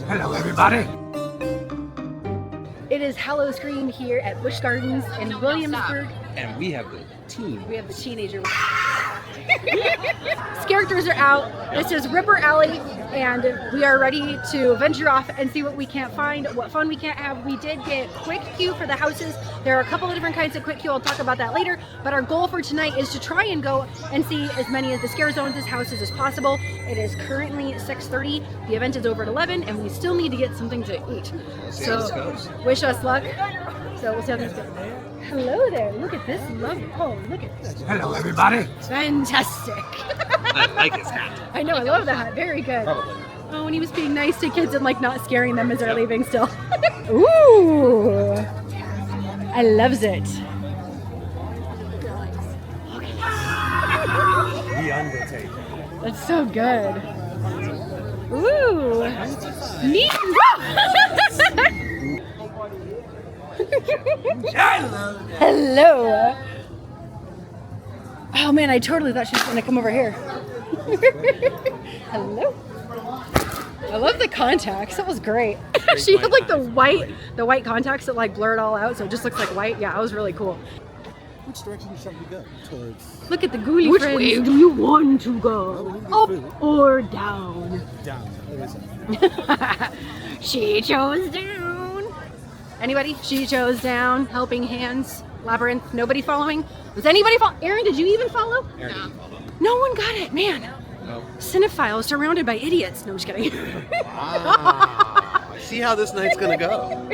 Hello, everybody. It is Howl-O-Scream here at Busch Gardens in Williamsburg. And we have the team. We have the teenager. Characters are out. This is Ripper Alley, and we are ready to venture off and see what we can't find, what fun we can't have. We did get quick queue for the houses. There are a couple of different kinds of quick queue. I'll talk about that later. But our goal for tonight is to try and go and see as many of the scare zones as houses as possible. It is currently 6:30. The event is over at 11, and we still need to get something to eat. So wish us luck. So we'll see how this goes. Hello there. Look at this. Oh, look at this. Hello, everybody. Fantastic. I like his hat. I know. I love the hat. Very good. Probably. Oh, and he was being nice to kids and like not scaring them as they're leaving still. Ooh. I loves it. The Undertaker. That's so good. Ooh. Neat. Hello. Oh man, I totally thought she was gonna come over here. Hello. I love the contacts. That was great. She had like the white contacts that like blur it all out, so it just looks like white. Yeah, that was really cool. Which direction should we go? Towards... Look at the ghoulie friends. Which way do you want to go? Up or down? Down. She chose down. Anybody? She chose down. Helping hands. Labyrinth. Nobody following? Was anybody following? Aaron, did you even follow? Aaron didn't follow. No one got it, man. No. Cinephile surrounded by idiots. No, I'm just kidding. Wow. See how this night's gonna go.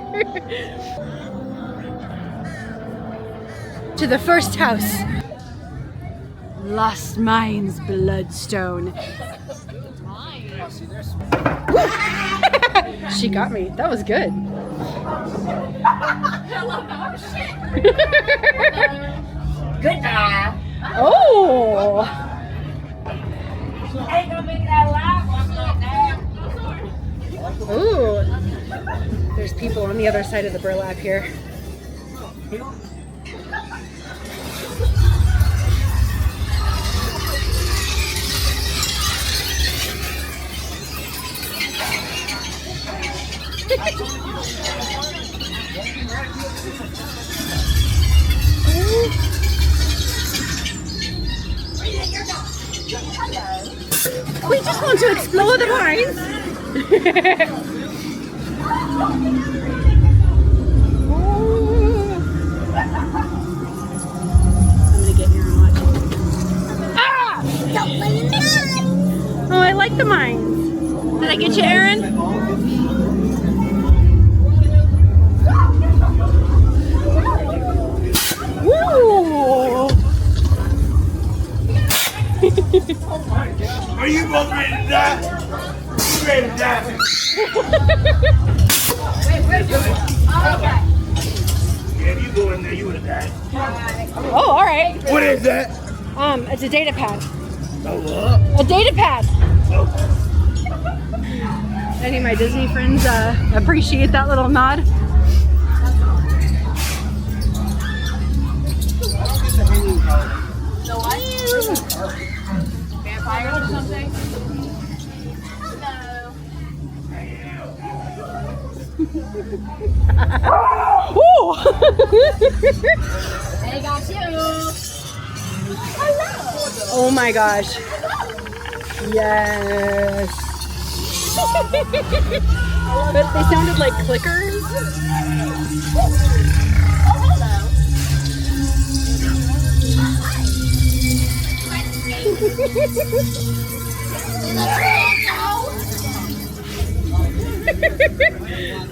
To the first house. Lost Mines Bloodstone. She got me. That was good. Goodbye. Oh. Ain't gonna make that loud. Ooh. There's people on the other side of the burlap here. We just want to explore the mines. I'm gonna get here and watch it. Ah! Oh, I like the mines. Did I get you, Aaron? Woo! Are you both ready to die? You ready to die? Okay. Yeah, if you go in there, you would have died. Oh, all right. What is that? It's a data pad. Oh, what? A data pad. Oh. Any of my Disney friends appreciate that little nod. The what? Vampires or something? Ooh! They got you. Oh my gosh. Yes. But they sounded like clickers.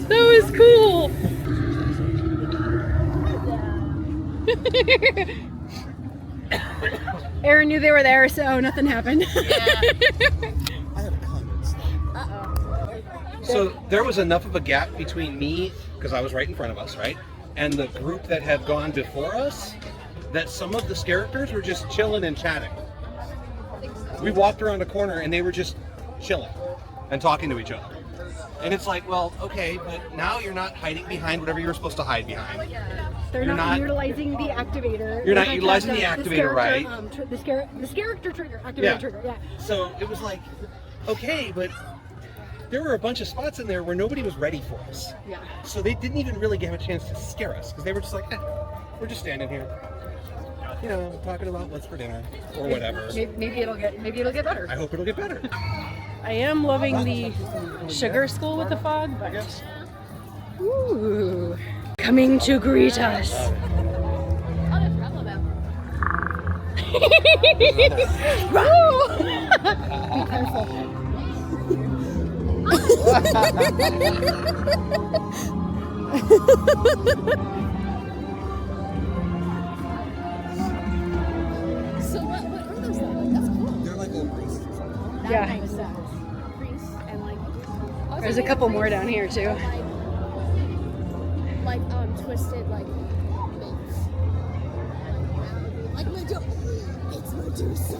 That was cool. Aaron knew they were there, so nothing happened. I have comments. So there was enough of a gap between me, because I was right in front of us, right? And the group that had gone before us, that some of the characters were just chilling and chatting. We walked around a corner and they were just chilling and talking to each other. And it's like, well, okay, but now you're not hiding behind whatever you were supposed to hide behind. They're not utilizing the activator. You're not utilizing the activator, right? The character trigger, activator Yeah. trigger, yeah. So it was like, okay, but there were a bunch of spots in there where nobody was ready for us. Yeah. So they didn't even really have a chance to scare us because they were just like, we're just standing here, you know, talking about what's for dinner or whatever. Maybe it'll get better. I hope it'll get better. I am loving the sugar school with the fog, but ooh, coming to greet us. Be careful. So what are those then? That's cool. They're like old priests. That Yeah. kind of stuff. Priests and like. There's a couple more down here too. Like twisted like mints. Like Medusa. It's Medusa.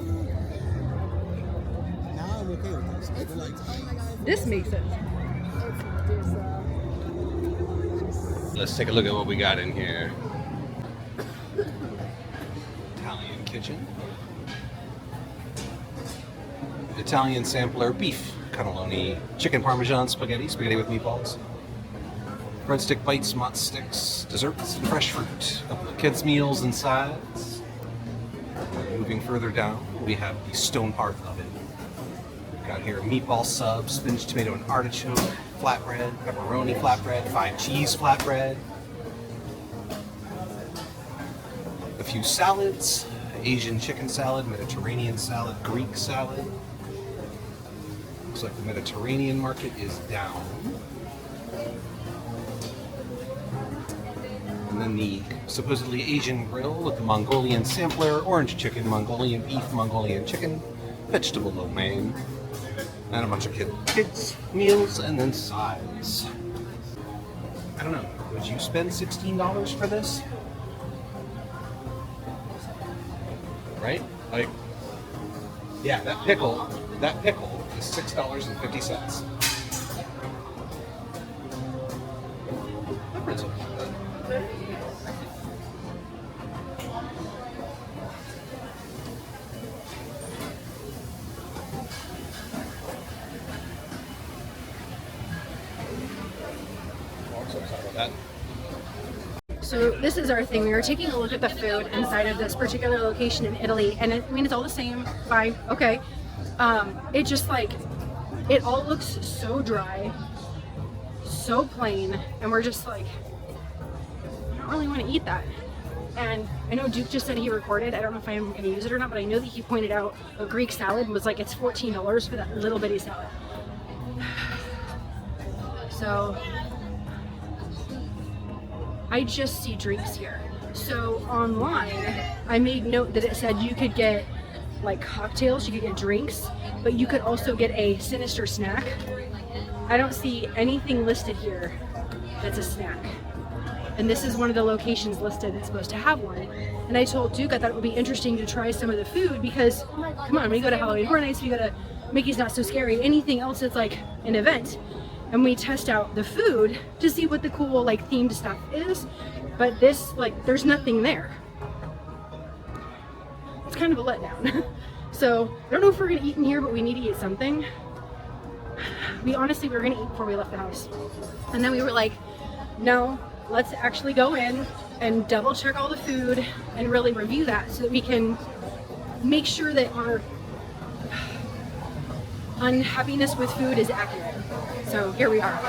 Now I'm okay with this. They're like, Oh my god. This makes sense. It's Medusa. Let's take a look at what we got in here. Italian kitchen. Italian sampler beef cannelloni, chicken parmesan spaghetti with meatballs. Breadstick bites, mozz sticks, desserts, and fresh fruit. A couple of kids' meals and sides. Moving further down, we have the stone hearth oven. We've got here meatball subs, spinach, tomato, and artichoke, flatbread, pepperoni flatbread, 5 cheese flatbread. A few salads, Asian chicken salad, Mediterranean salad, Greek salad. Looks like the Mediterranean market is down. And then the supposedly Asian grill with the Mongolian sampler, orange chicken, Mongolian beef, Mongolian chicken, vegetable lo mein, and a bunch of kids' meals, and then sides. I don't know, would you spend $16 for this? Right? Like, yeah, that pickle is $6.50. That pretzel. Sorry about that. So this is our thing. We were taking a look at the food inside of this particular location in Italy, and I mean, it's all the same. Fine, okay. It just like, it all looks so dry, so plain, and we're just like, I don't really want to eat that. And I know Duke just said he recorded. I don't know if I'm going to use it or not, but I know that he pointed out a Greek salad was like, it's $14 for that little bitty salad. So I just see drinks here. So online, I made note that it said you could get like cocktails, you could get drinks, but you could also get a sinister snack. I don't see anything listed here that's a snack. And this is one of the locations listed that's supposed to have one. And I told Duke I thought it would be interesting to try some of the food because, come on, when you go to Halloween Horror Nights, we go to Mickey's Not So Scary, anything else that's like an event. And we test out the food to see what the cool like themed stuff is. But this, like, there's nothing there. It's kind of a letdown. So I don't know if we're gonna eat in here, but we need to eat something. We honestly were gonna eat before we left the house. And then we were like, no, let's actually go in and double check all the food and really review that so that we can make sure that our unhappiness with food is accurate. So here we are,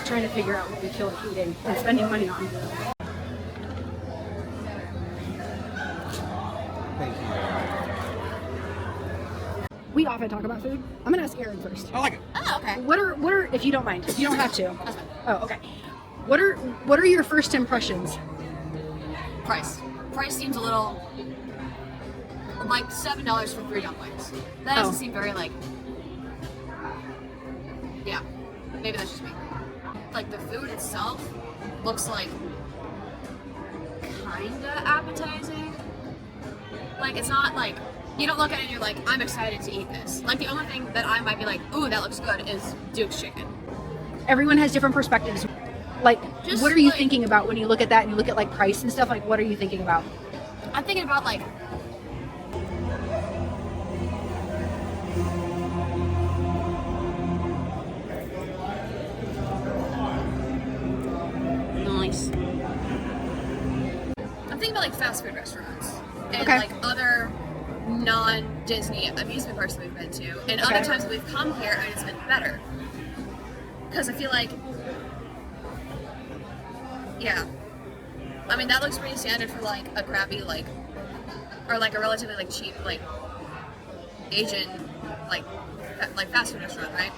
trying to figure out what we feel like eating and spending money on. Thank you. We often talk about food. I'm gonna ask Aaron first. I like it. Oh, okay. What are, if you don't mind, you don't have to. Oh, okay. What are your first impressions? Price seems a little like $7 for 3 dumplings. That doesn't seem very like. Yeah, maybe that's just me. Like the food itself looks like kinda appetizing. Like it's not like you don't look at it and you're like, I'm excited to eat this. Like the only thing that I might be like, ooh, that looks good is Duke's chicken. Everyone has different perspectives. Like, Just what are you like- thinking about when you look at that and you look at like price and stuff? Like, what are you thinking about? I'm thinking about like price. I'm thinking about like fast food restaurants and Okay. like other non-Disney amusement parks that we've been to, and other times that we've come here and it's been better. Because I feel like, yeah, I mean that looks pretty standard for like a crappy like, or like a relatively like cheap like Asian like fast food restaurant, right?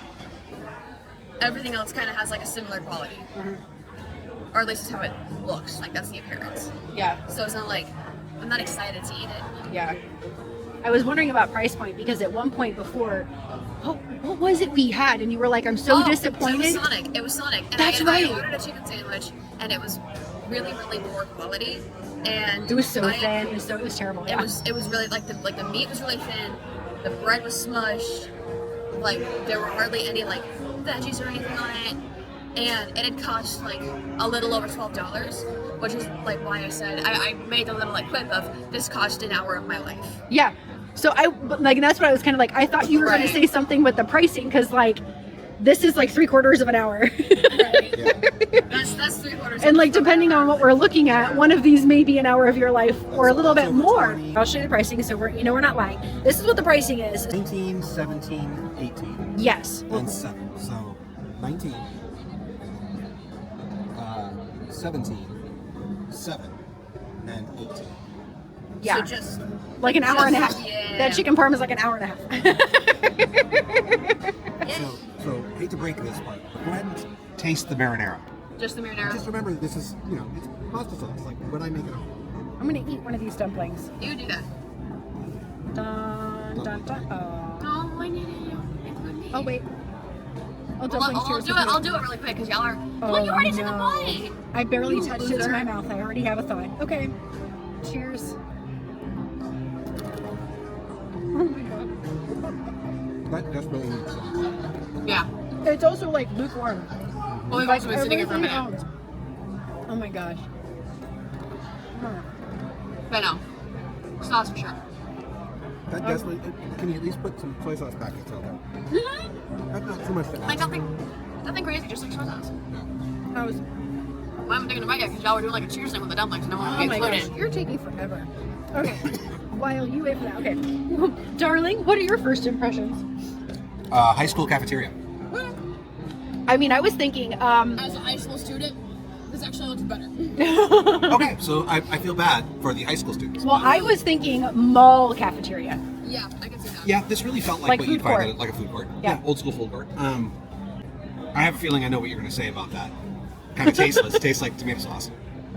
Everything else kind of has like a similar quality, or at least it's how it looks. Like that's the appearance. Yeah. So it's not like I'm not excited to eat it. Yeah. I was wondering about price point because at one point before, what was it we had? And you were like, I'm so disappointed. It was Sonic. It was Sonic. And That's I right. ordered a chicken sandwich, and it was really, really poor quality. And It was so thin. It was terrible. Yeah. It was really like the meat was really thin. The bread was smushed. Like there were hardly any like veggies or anything on it. And it had cost like a little over $12, which is like why I said I made a little like quip of this cost an hour of my life. Yeah. So that's what I was kind of like. I thought you were going to say something with the pricing because like this is like 3/4 of an hour. Right. That's 3/4. And like depending on what we're looking at, one of these may be an hour of your life or a little bit more. I'll show you the pricing so we're not lying. This is what the pricing is. 19, 17, 18, Yes. and 7. So 19, 17, 7, and 18. Yeah. So just Like an hour and a half. Yeah. That chicken parm is like an hour and a half. So hate to break this part, but go ahead and taste the marinara. Just the marinara. Just remember, this is, it's pasta sauce, like when I make it home. I'm gonna eat one of these dumplings. You do that. Dun, dun, dun. Oh. No, I need it. Include me. Oh wait. Oh, I'll dumplings. Cheers to I'll me. do it really quick because y'all are. Oh, Well, you already took a no. bite. I barely You touched it to loser. my mouth. I already have a thought. Okay. Cheers. Oh my god. That desperately needs sauce. Yeah. It's also like lukewarm. Well, we've also been sitting here for a minute. Everything else. Oh my gosh. But no. Sauce for sure. That desperately, can you at least put some soy sauce packets out there? That's not too much to Like ask. nothing crazy, just like soy sauce. I was. Well, I haven't taken a bite yet because y'all were doing like a cheers thing with the dumplings. No one Oh my included. gosh, you're taking forever. Okay. While you wait for that. Okay. Darling, what are your first impressions? High school cafeteria. I mean, I was thinking, As a high school student, this actually looks better. Okay, so I feel bad for the high school students. well, I was thinking mall cafeteria. Yeah, I can see that. Yeah, this really felt like Like what food you'd find court. at like a food court. Yeah. Old school food court. I have a feeling I know what you're going to say about that. Kind of tasteless. Tastes like tomato sauce.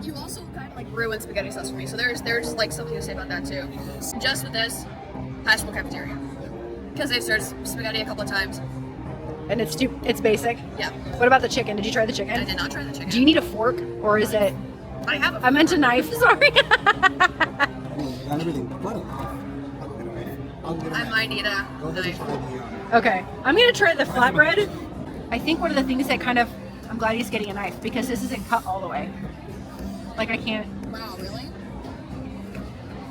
You also kind of like ruined spaghetti sauce for me, so there's like something to say about that too. Just with this, high school cafeteria. Because they've served spaghetti a couple of times. And it's basic. Yeah. What about the chicken? Did you try the chicken? I did not try the chicken. Do you need a fork or is it? I have a I meant a knife. Sorry. Got everything but a knife. I'll get a I knife. might need a Go ahead and knife. try the, Okay. I'm gonna try the flatbread. I think one of the things that kind of I'm glad he's getting a knife because this isn't cut all the way. Like I can't. Wow, really?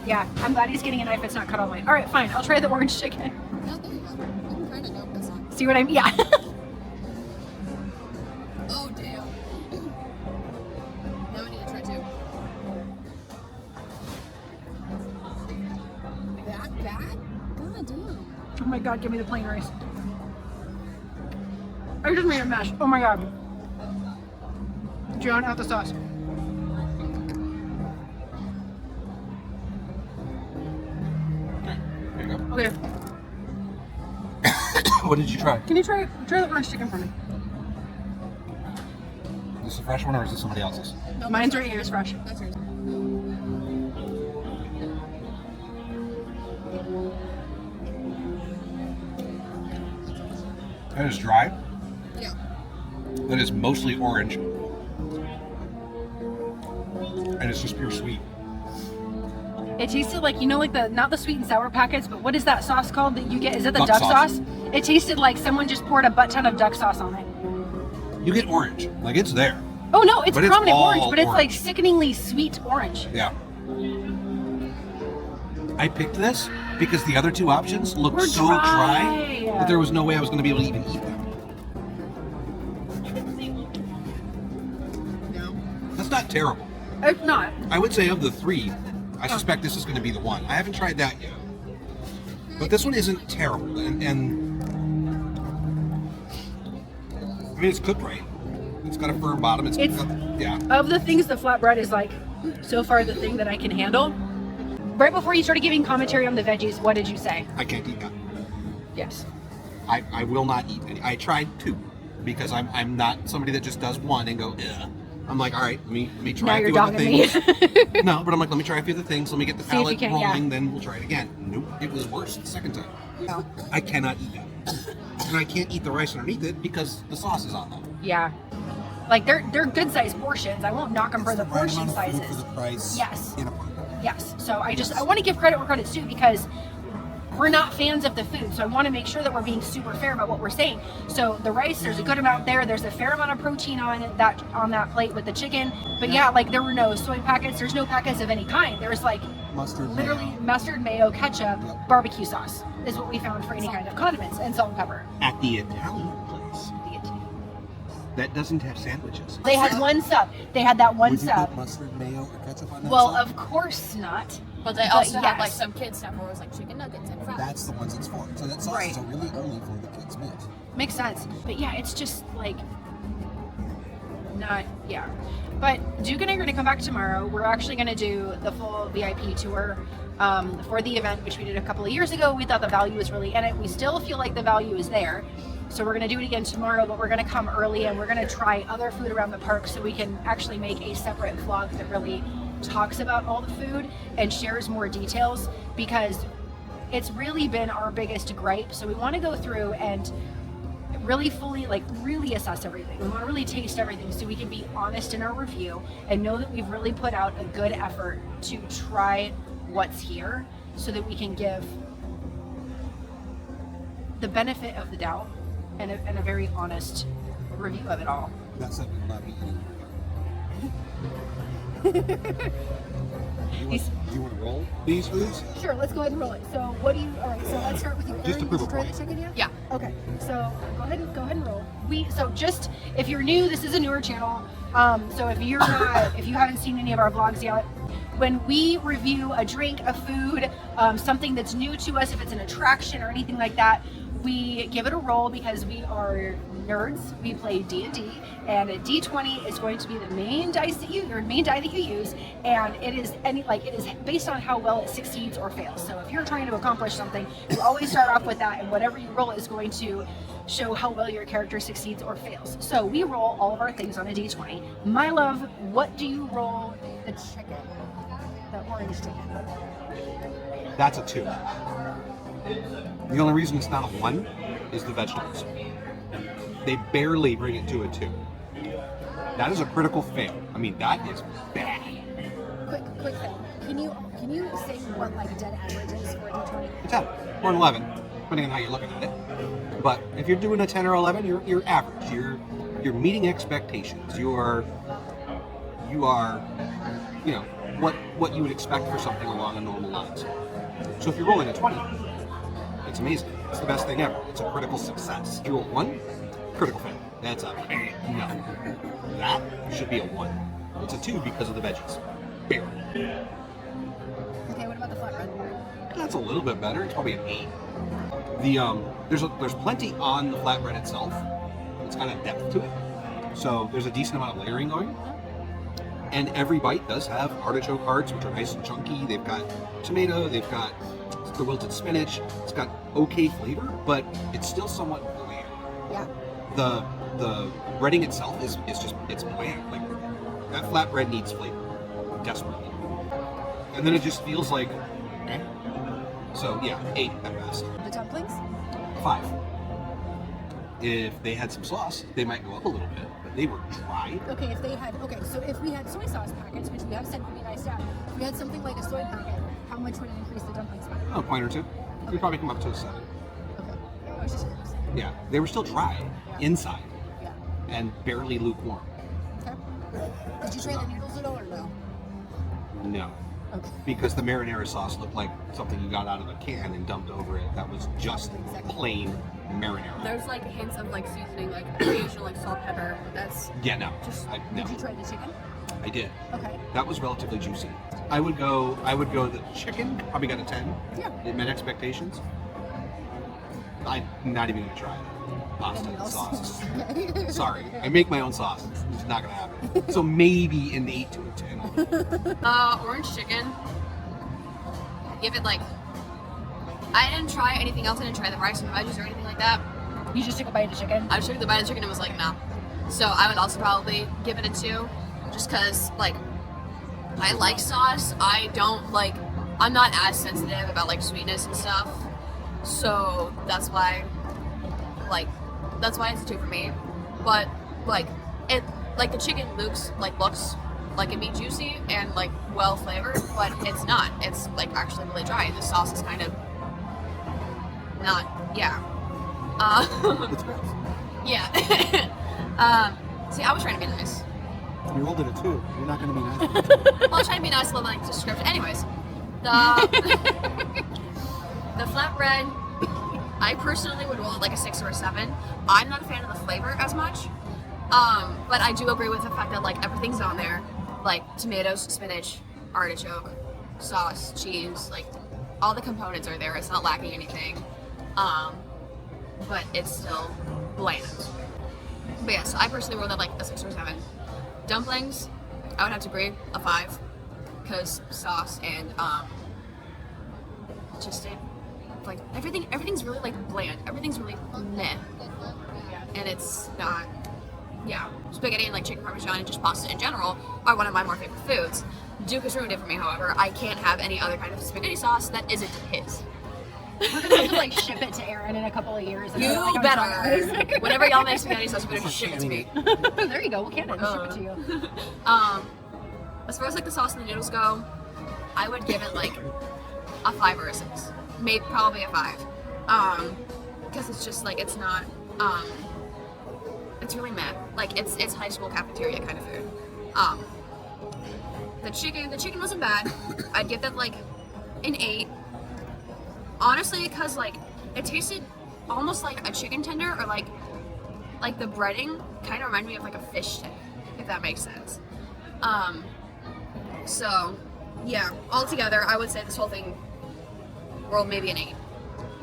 Yeah. I'm glad he's getting a knife. It's not cut all the way. All right, fine. I'll try the orange chicken. No, there you go. I'm kind of know this one. See what I mean? Yeah. Oh, damn. Now I need to try two. That bad? God damn. Oh my god, give me the plain rice. I just made a mess. Oh my god. John, out the sauce. There you go. Okay. What did you try? Can you try the orange chicken for me? Is this a fresh one or is this somebody else's? No, Mine's that's right here. It's fresh. That's yours. That is dry. Yeah. That is mostly orange. And it's just pure sweet. It tasted like, like not the sweet and sour packets, but what is that sauce called that you get? Is it the Duck duck sauce. sauce? It tasted like someone just poured a butt ton of duck sauce on it. You get orange. Like it's there. Oh no, it's But it's prominent all orange, but it's like orange. sickeningly sweet orange. Yeah. I picked this because the other two options looked Were so dry. dry that there was no way I was going to be able to even eat them. No. That's not terrible. It's not. I would say of the three, I suspect this is going to be the one. I haven't tried that yet. But this one isn't terrible. And I mean, it's cooked right. It's got a firm bottom. It's yeah. Of the things, the flatbread is like, so far the thing that I can handle. Right before you started giving commentary on the veggies, what did you say? I can't eat that. Yes. I will not eat any. I tried two because I'm not somebody that just does one and go, ugh. I'm like, all right, let me try Now a you're few other dogging things. me. No, but I'm like, let me try a few other things. Let me get the See if you palate can, rolling, yeah. then we'll try it again. Nope, it was worse the second time. I cannot eat that. And I can't eat the rice underneath it because the sauce is on them. Yeah. Like they're good sized portions. I won't knock them for It's the right portion amount of food sizes. for the price. Yes. In a pot. Yes. So I want to give credit where credit's due because we're not fans of the food. So I want to make sure that we're being super fair about what we're saying. So the rice, there's a good amount there. There's a fair amount of protein on that plate with the chicken. But yeah, like there were no soy packets. There's no packets of any kind. There was like Mustard, literally mayo. mustard, mayo, ketchup, Yep. barbecue sauce is what we found for any kind of condiments, and salt and pepper. At the Italian place, that doesn't have sandwiches. They had one sub. They had that one Would you sub. put mustard, mayo, or ketchup on that Well, sub? of course not. But they also have yes. like some kids stuff where it was like chicken nuggets and fries. That's the ones it's for. So that sauce Right. is really only for the kids' meals. Makes sense. But yeah, it's just like not But Duke and I are going to come back tomorrow. We're actually going to do the full VIP tour for the event, which we did a couple of years ago. We thought the value was really in it. We still feel like the value is there. So we're going to do it again tomorrow, but we're going to come early and we're going to try other food around the park so we can actually make a separate vlog that really talks about all the food and shares more details, because it's really been our biggest gripe. So we want to go through and really fully, like really assess everything. We want to really taste everything so we can be honest in our review and know that we've really put out a good effort to try what's here so that we can give the benefit of the doubt and a very honest review of it all. That said, we will not be eating. Do you want to roll these foods? Sure, let's go ahead and roll it. So what do you, all right, so let's start with you. Just to Erin, prove did you a try point. the chicken yet? Yeah. Okay, so go ahead and roll. So just, if you're new, this is a newer channel. So if you haven't seen any of our vlogs yet, when we review a drink, a food, something that's new to us, if it's an attraction or anything like that, we give it a roll because we are nerds. We play D&D, and a D20 is going to be the main die that you use, and it is based on how well it succeeds or fails. So if you're trying to accomplish something, you always start off with that, and whatever you roll is going to show how well your character succeeds or fails. So we roll all of our things on a D20. My love, what do you roll the chicken? The orange chicken. That's a 2. The only reason it's not a 1 is the vegetables. They barely bring it to a 2. That is a critical fail. I mean, that is bad. Quick thing. Can you say what like dead average is for a D20? It's 10 or an 11, depending on how you're looking at it. But if you're doing a 10 or 11, you're average. You're meeting expectations. You are, you know, what you would expect for something along a normal lines. So if you're rolling a 20, it's amazing. It's the best thing ever. It's a critical success. If you roll 1, critical fail. That's a no. That should be a 1. It's a 2 because of the veggies. Barely. Okay, what about the flatbread? That's a little bit better. It's probably an 8. There's plenty on the flatbread itself. It's got a depth to it. So there's a decent amount of layering going. And every bite does have artichoke hearts, which are nice and chunky. They've got tomato, they've got the wilted spinach. It's got okay flavor, but it's still somewhat bland. Yeah. The breading itself is it's bland. Like that flatbread needs flavor desperately. And then it just feels like eh. So yeah, 8 at best. The dumplings? 5. If they had some sauce, they might go up a little bit, but they were dry. Okay, so if we had soy sauce packets, which we have said would be nice to have, if we had something like a soy packet, how much would it increase the dumplings by? Oh, a point or 2. We'd probably come up to a 7. Okay. I was just curious. Yeah, they were still dry inside Yeah. and barely lukewarm. Okay. Did you try the noodles at all or no? No, Okay. because the marinara sauce looked like something you got out of a can and dumped over it. That was just plain marinara. There's like hints of like seasoning, like occasional like salt, pepper. That's Yeah, no. Just- No. Did you try the chicken? I did. Okay. That was relatively juicy. I would go the chicken, probably got a 10. Yeah. It met expectations. I'm not even gonna try it. Pasta and sauce. Sorry. I make my own sauce. It's not gonna happen. So maybe an 8 to a 10. Orange chicken. Give it like, I didn't try anything else. I didn't try the rice and veggies or anything like that. You just took a bite of chicken? I just took the bite of chicken and was like, no. So I would also probably give it a 2, just because like I like sauce. I don't like, I'm not as sensitive about like sweetness and stuff. So that's why it's a 2 for me. But like it, like the chicken looks like it'd be juicy and like well flavored, but it's not. It's like actually really dry. The sauce is kind of not. Yeah. It's gross. Yeah. See, I was trying to be nice. You rolled it a 2. You're not going to be nice. Well, I was trying to be nice with like description. Anyways, the flatbread, I personally would roll it like a 6 or a 7. I'm not a fan of the flavor as much, but I do agree with the fact that like everything's on there, like tomatoes, spinach, artichoke, sauce, cheese, like all the components are there. It's not lacking anything, but it's still bland. But yeah, so I personally rolled it like a 6 or 7. Dumplings, I would have to agree, a 5, because sauce and just it, like everything's really like bland. Everything's really meh, and it's not. Yeah, spaghetti and like chicken parmesan and just pasta in general are one of my more favorite foods. Duke has ruined it for me, however. I can't have any other kind of spaghetti sauce that isn't his. We're gonna have to like ship it to Aaron in a couple of years. And You like, better. Whenever y'all make spaghetti sauce, you better just ship it to me. There you go. We'll can it. Ship it to you. As far as like the sauce and the noodles go, I would give it like a 5 or a 6. Maybe probably a 5. Because it's just like it's not. It's really meh. Like it's high school cafeteria kind of food. The chicken wasn't bad. I'd give that like an 8. Honestly, because like it tasted almost like a chicken tender, or like the breading kind of reminded me of like a fish stick, if that makes sense. So yeah, altogether I would say this whole thing rolled maybe an 8.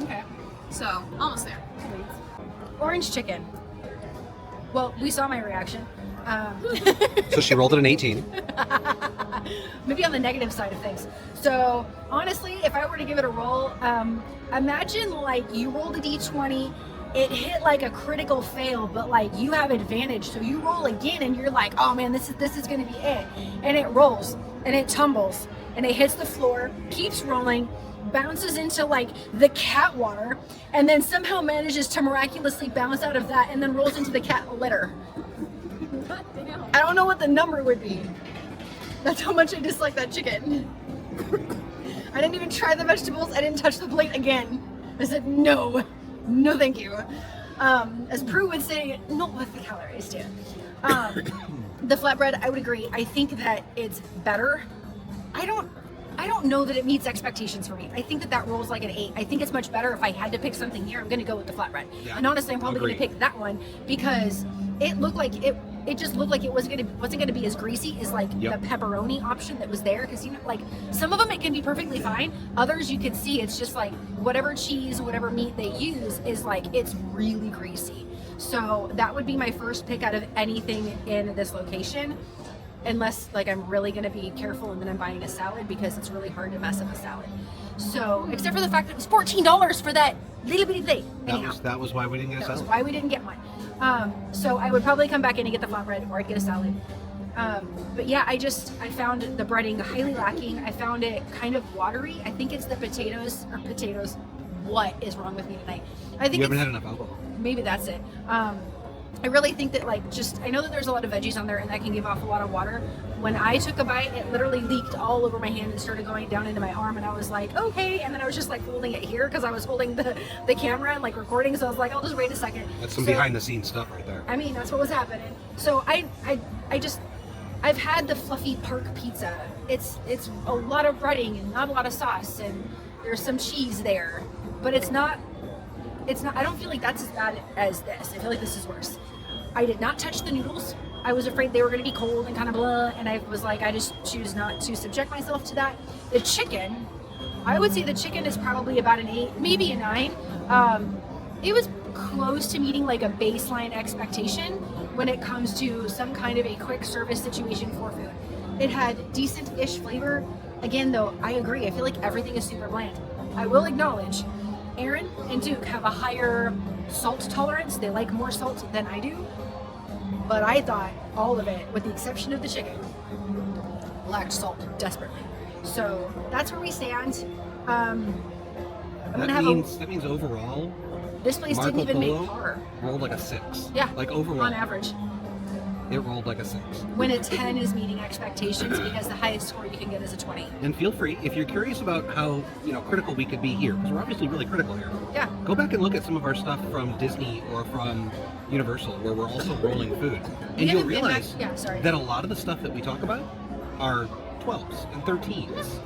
Okay. So almost there. Orange chicken. Well, we saw my reaction. So she rolled it an 18. Maybe on the negative side of things. So honestly, if I were to give it a roll, imagine like you rolled a d20, it hit like a critical fail, but like you have advantage, so you roll again and you're like, oh man, this is gonna be it. And it rolls and it tumbles and it hits the floor, keeps rolling, bounces into like the cat water, and then somehow manages to miraculously bounce out of that and then rolls into the cat litter. I don't know what the number would be. That's how much I dislike that chicken. I didn't even try the vegetables. I didn't touch the plate again. I said no thank you. As Prue would say, not worth the calories, dude. The flatbread, I would agree. I think that it's better. I don't know that it meets expectations for me. I think that rolls like an 8. I think it's much better. If I had to pick something here, I'm going to go with the flatbread. Yeah. And honestly, I'm probably going to pick that one because it looked like it just looked like it wasn't going to be as greasy as like the pepperoni option that was there. Because, you know, like some of them it can be perfectly fine. Others you can see it's just like whatever cheese, whatever meat they use is like it's really greasy. So that would be my first pick out of anything in this location. Unless like I'm really going to be careful and then I'm buying a salad, because it's really hard to mess up a salad. So except for the fact that it was $14 for that little bitty thing. That was why we didn't get a salad. That's why we didn't get one. So I would probably come back in and get the flatbread, or I'd get a salad. But yeah, I found the breading highly lacking. I found it kind of watery. I think it's the potatoes. What is wrong with me tonight? I think you haven't had enough alcohol. Maybe that's it. I really think that like I know that there's a lot of veggies on there and that can give off a lot of water. When I took a bite, it literally leaked all over my hand and started going down into my arm, and I was like, okay. And then I was just like holding it here because I was holding the camera and like recording, so I was like, I'll just wait a second. That's some behind the scenes stuff right there. I mean, that's what was happening. So I've had the fluffy park pizza. It's a lot of breading and not a lot of sauce, and there's some cheese there, but it's not, I don't feel like that's as bad as this. I feel like this is worse. I did not touch the noodles. I was afraid they were going to be cold and kind of blah, and I was like, I just choose not to subject myself to that. The chicken, I would say the chicken is probably about an 8, maybe a 9. It was close to meeting like a baseline expectation when it comes to some kind of a quick service situation for food. It had decent-ish flavor. Again, though, I agree. I feel like everything is super bland. I will acknowledge, Aaron and Duke have a higher salt tolerance. They like more salt than I do. But I thought all of it, with the exception of the chicken, lacked salt desperately. So that's where we stand. That means overall, this place Marco didn't even Polo make par. rolled like a 6. Yeah, like overall, on average. it rolled like a 6. When a 10 is meeting expectations, because the highest score you can get is a 20. And feel free, if you're curious about how critical we could be here, because we're obviously really critical here. Yeah. Go back and look at some of our stuff from Disney or from Universal, where we're also rolling food, and you'll realize that a lot of the stuff that we talk about are 12s and 13s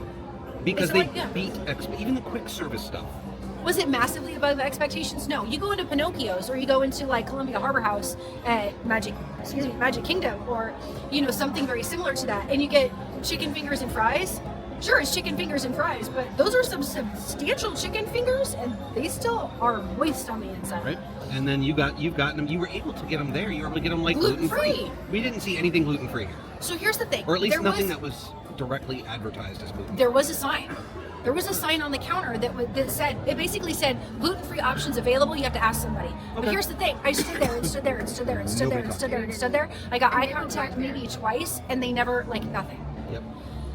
because they beat even the quick service stuff. Was it massively above expectations? No. You go into Pinocchio's, or you go into like Columbia Harbor House at Magic Kingdom, or something very similar to that, and you get chicken fingers and fries. Sure, it's chicken fingers and fries, but those are some substantial chicken fingers, and they still are moist on the inside. Right. And then you've gotten them. You were able to get them there. You were able to get them like gluten-free. We didn't see anything gluten-free here. So here's the thing. Or at least nothing that was directly advertised as gluten-free. There was a sign. There was a sign on the counter that said, it basically said, gluten-free options available, you have to ask somebody. Okay. But here's the thing, I stood there and stood there and stood there and stood there and stood there and stood there. I got eye contact maybe twice, and they never, nothing. Yep.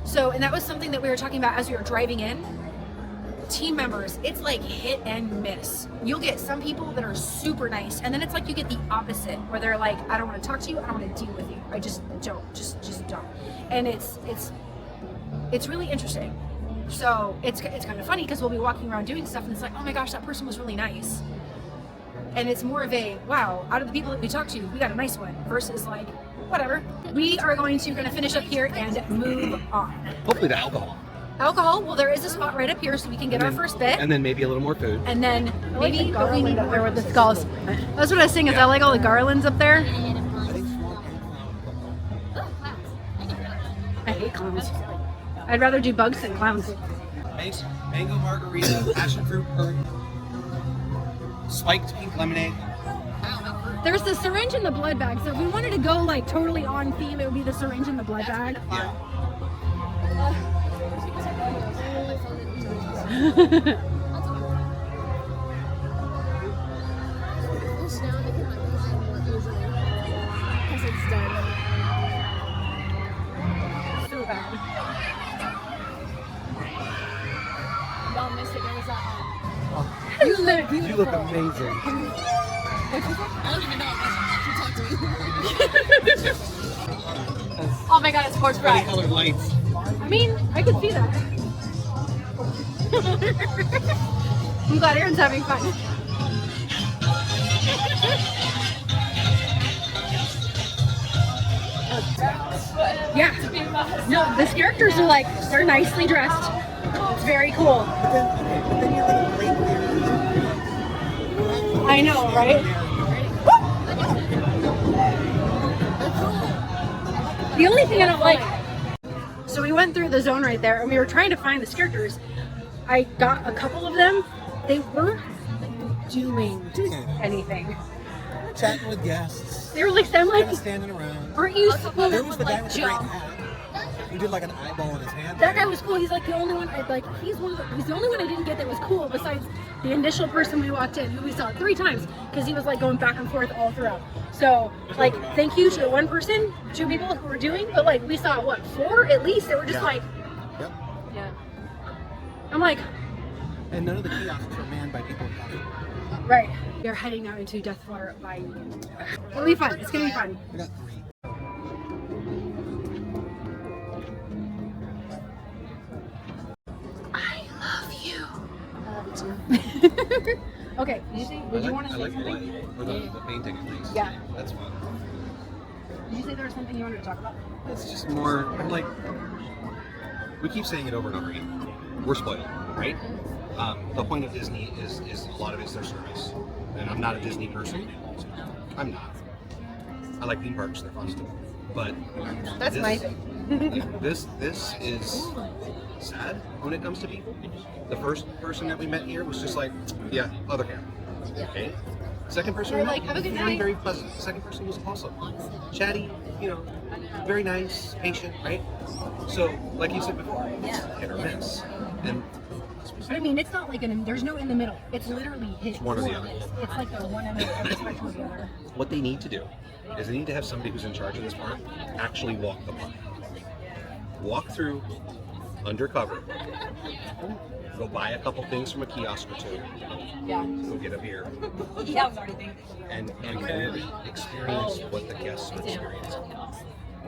So, and that was something that we were talking about as we were driving in. Team members, it's like hit and miss. You'll get some people that are super nice, and then it's like you get the opposite, where they're like, I don't want to talk to you, I don't want to deal with you. I just don't, just don't. And it's really interesting. So it's kind of funny because we'll be walking around doing stuff and it's like, oh my gosh, that person was really nice. And it's more of a, wow, out of the people that we talked to, we got a nice one, versus like, whatever. We are going to finish up here and move on. Hopefully to alcohol. Alcohol, well, there is a spot right up here so we can get our first bit. And then maybe a little more food. And then maybe we need up there with the skulls. That's what I was saying, is I like all the garlands up there. I hate clowns. I'd rather do bugs than clowns. Mango margarita, passion fruit curd, spiked pink lemonade. There's the syringe and the blood bag. So if we wanted to go like totally on theme, it would be the syringe and the blood bag. Yeah. So bad. You look amazing. I don't even know if she talked to me. Oh my god, it's horse fries. Colored lights. I mean, I could see that. I'm glad Aaron's having fun. Yeah. No, the characters are like, they're nicely dressed. It's very cool. I know, right? The only thing I don't like, so we went through the zone right there and we were trying to find the characters. I got a couple of them. They weren't doing anything. Chatting with guests. They were like, I'm like, standing around. aren't you supposed There was the to guy like with the great jump? hat. Who did like an eyeball in his hand. That guy was cool. He's like the only one. He's the only one I didn't get that was cool. Besides the initial person we walked in, who we saw 3 times, because he was like going back and forth all throughout. So like, thank you to the one person, 2 people who were doing, but like we saw what, 4 at least. They were just like, Yep. yeah. I'm like, And none of the kiosks were manned by people in costume. right. We are heading out into Death Floor Bayou. It'll be fun. It's gonna be fun. I got 3. I love you. I love you too. Okay, did you want to say like something? the painting at least. Yeah. That's fun. Did you say there was something you wanted to talk about? It's just more like, we keep saying it over and over again. We're spoiled, right? The point of Disney is a lot of it's their service. And I'm not a Disney person. I'm not. I like theme parks; they're fun. But That's this, my thing. this is sad when it comes to people. The first person that we met here was just like, yeah, other camp. Okay. Second person, We're like, have a good very, night. very pleasant. Second person was awesome, chatty, very nice, patient, right? So, like you said before, it's hit or miss, and But I mean, it's not like there's no in the middle. It's literally hit. It's one or the other. It's like the one end of the spectrum or the other. what they need to do is they need to have somebody who's in charge of this park actually walk the park, walk through, undercover, go buy a couple things from a kiosk or two, go get a beer, and really experience what the guests are experiencing.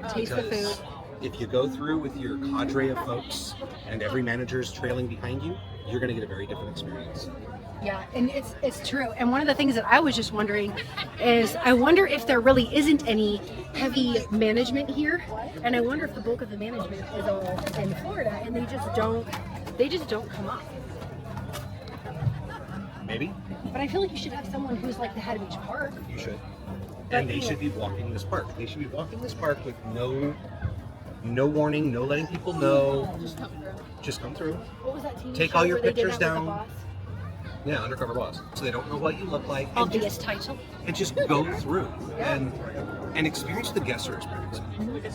Taste the Because food. if you go through with your cadre of folks and every manager's trailing behind you, you're going to get a very different experience. Yeah, and it's true. And one of the things that I was just wondering is, I wonder if there really isn't any heavy management here, and I wonder if the bulk of the management is all in Florida, and they just don't come up. Maybe But I feel like you should have someone who's like the head of each park. you should. And they should be walking this park. They should be walking this park with no warning, no letting people know. Just come through. What was that TV Take show all your where they did pictures that with down. the boss? Yeah, undercover boss. So they don't know what you look like. And Obvious title. and just go through and experience the guests are experiencing.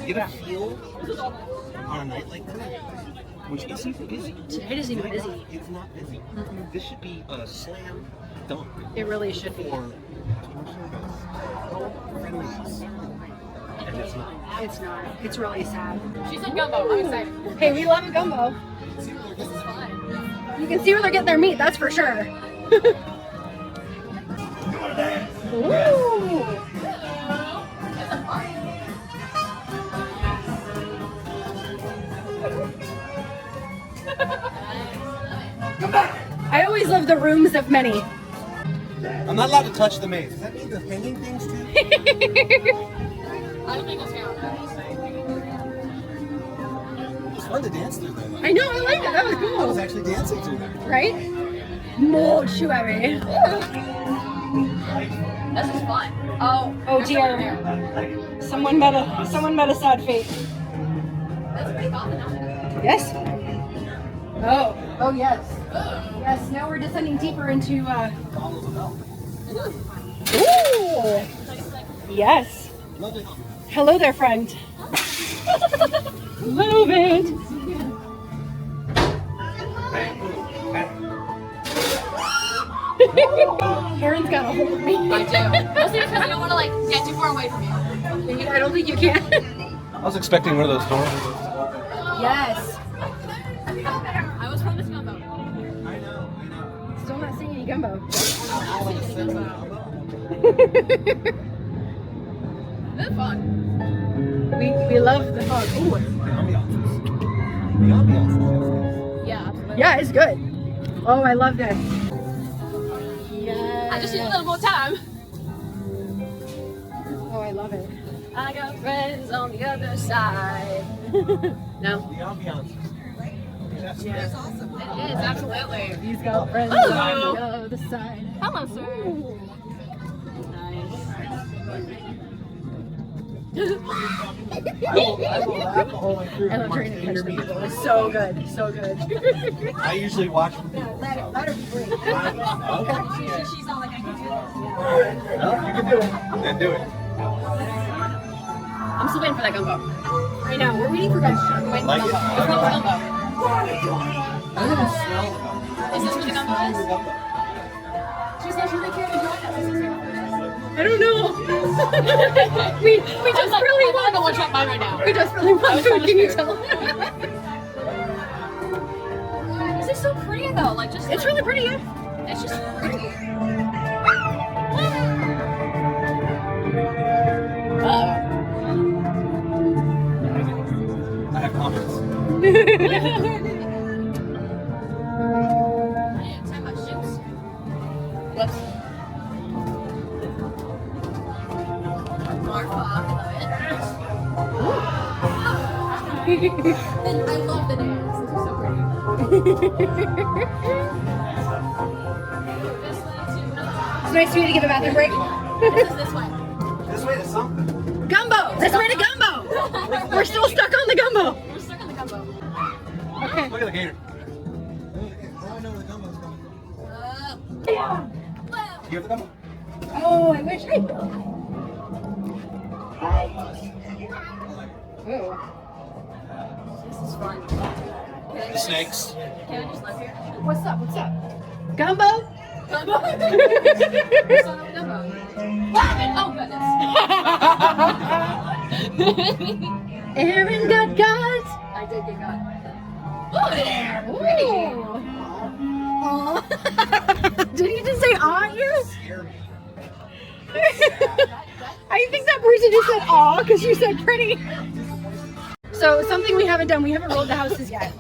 Get a feel on a night like tonight, which isn't busy. Tonight isn't even busy. It's not busy. This should be a slam dunk It really should be. for friendliness. And it's not. It's not. It's really sad. She said gumbo. I'm excited. Hey, we love a gumbo. This is fun. You can see where they're getting their meat, that's for sure. Ooh. I always love the rooms of many. I'm not allowed to touch the maze. Does that mean the hanging things too? I don't think it's fair. It's fun to dance through there, though. I know, I like it. That was I was cool. actually dancing through there. Right? Mortuary. This is fun. Oh. Oh dear. Someone met a sad fate. That's pretty common. Yes? Oh yes. Yes, now we're descending deeper into Ooh! Yes. Hello there, friend. Move it. Karen's got a hold of me. I do. Mostly because I don't want to get too far away from you. I don't think you can. I was expecting one of those doors. Yes. I was promised gumbo. Still not seeing any gumbo. It's fun. We love the fog. Ooh. The ambiance. Yeah, absolutely. Yeah, it's good. Oh, I love this. Yeah. I just need a little more time. Oh, I love it. I got friends on the other side. No? The ambiance. Yes. Yeah. It is, absolutely. He's got friends Hello. on the other side. Hello, sir. I will laugh the whole way through. I love trying to catch the people. It's so good. So good. I usually watch. Let her be great. She's all like, I can do this. Well, you can do it. Then do it. I'm still waiting for that gumbo. I know. We're waiting for guys. I'm waiting Like for it? gumbo. What's wrong with gumbo? I haven't smelled Is this what the gumbo is? She said she really can't enjoy that. I don't know. we just really I want want to go one track mine right now. We just really want food. Can you tell? This is so pretty though. It's really pretty. Yeah. It's just pretty. I have confidence. Time my shoes. Whoops. More fog. I love the nails. This is so pretty. It's nice for you to give a bathroom break. This is this way. This way to something. Let's rate a gumbo. We're still stuck on the gumbo. We're stuck on the gumbo. Okay. Look at the gator. I know where the gumbo's coming. You have the gumbo? Oh, I wish I. Ooh. This is fun. The snakes. Can I just live here? What's up? What's up? Gumbo? Gumbo? We're stuck on the gumbo. Oh, goodness. Aaron got guts. I did get got. Oh, there. Ooh. Aw. Did you just say aw here? I think that person just said aw because you said pretty. So something we haven't done, we haven't rolled the houses yet.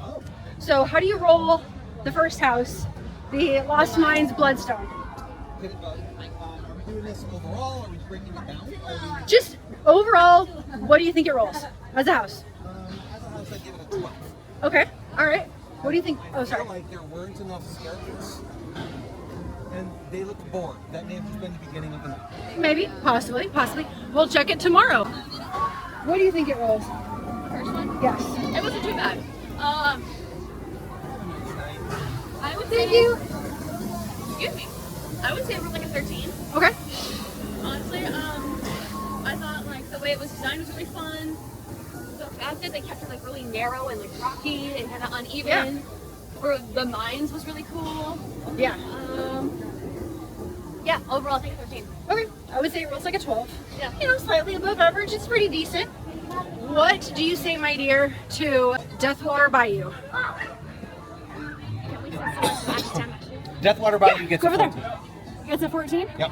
So how do you roll the first house, the Lost Mines Bloodstone? Are we doing this overall? Are we breaking it down? Just overall, what do you think it rolls as a house? As a house, I give it a 12. Okay, all right. What do you think? Oh, I sorry. felt like there weren't enough characters, and they looked bored. That may have just been the beginning of the night. Maybe, possibly. We'll check it tomorrow. What do you think it rolls? First one? Yes. It wasn't too bad. I would say. Thank you. Excuse me. I would say it was like a 13. Okay. Honestly, I thought like the way it was designed was really fun. The fact that they kept it like really narrow and like rocky and kind of uneven for the mines was really cool. Yeah. Yeah. Overall, I think 13. Okay. I would say it rolls like a 12. Yeah. You know, slightly above average. It's pretty decent. What do you say, my dear, to Deathwater Bayou? Can we say so much to 10? Deathwater Bayou gets Go a over there. 14. It's a 14? Yep.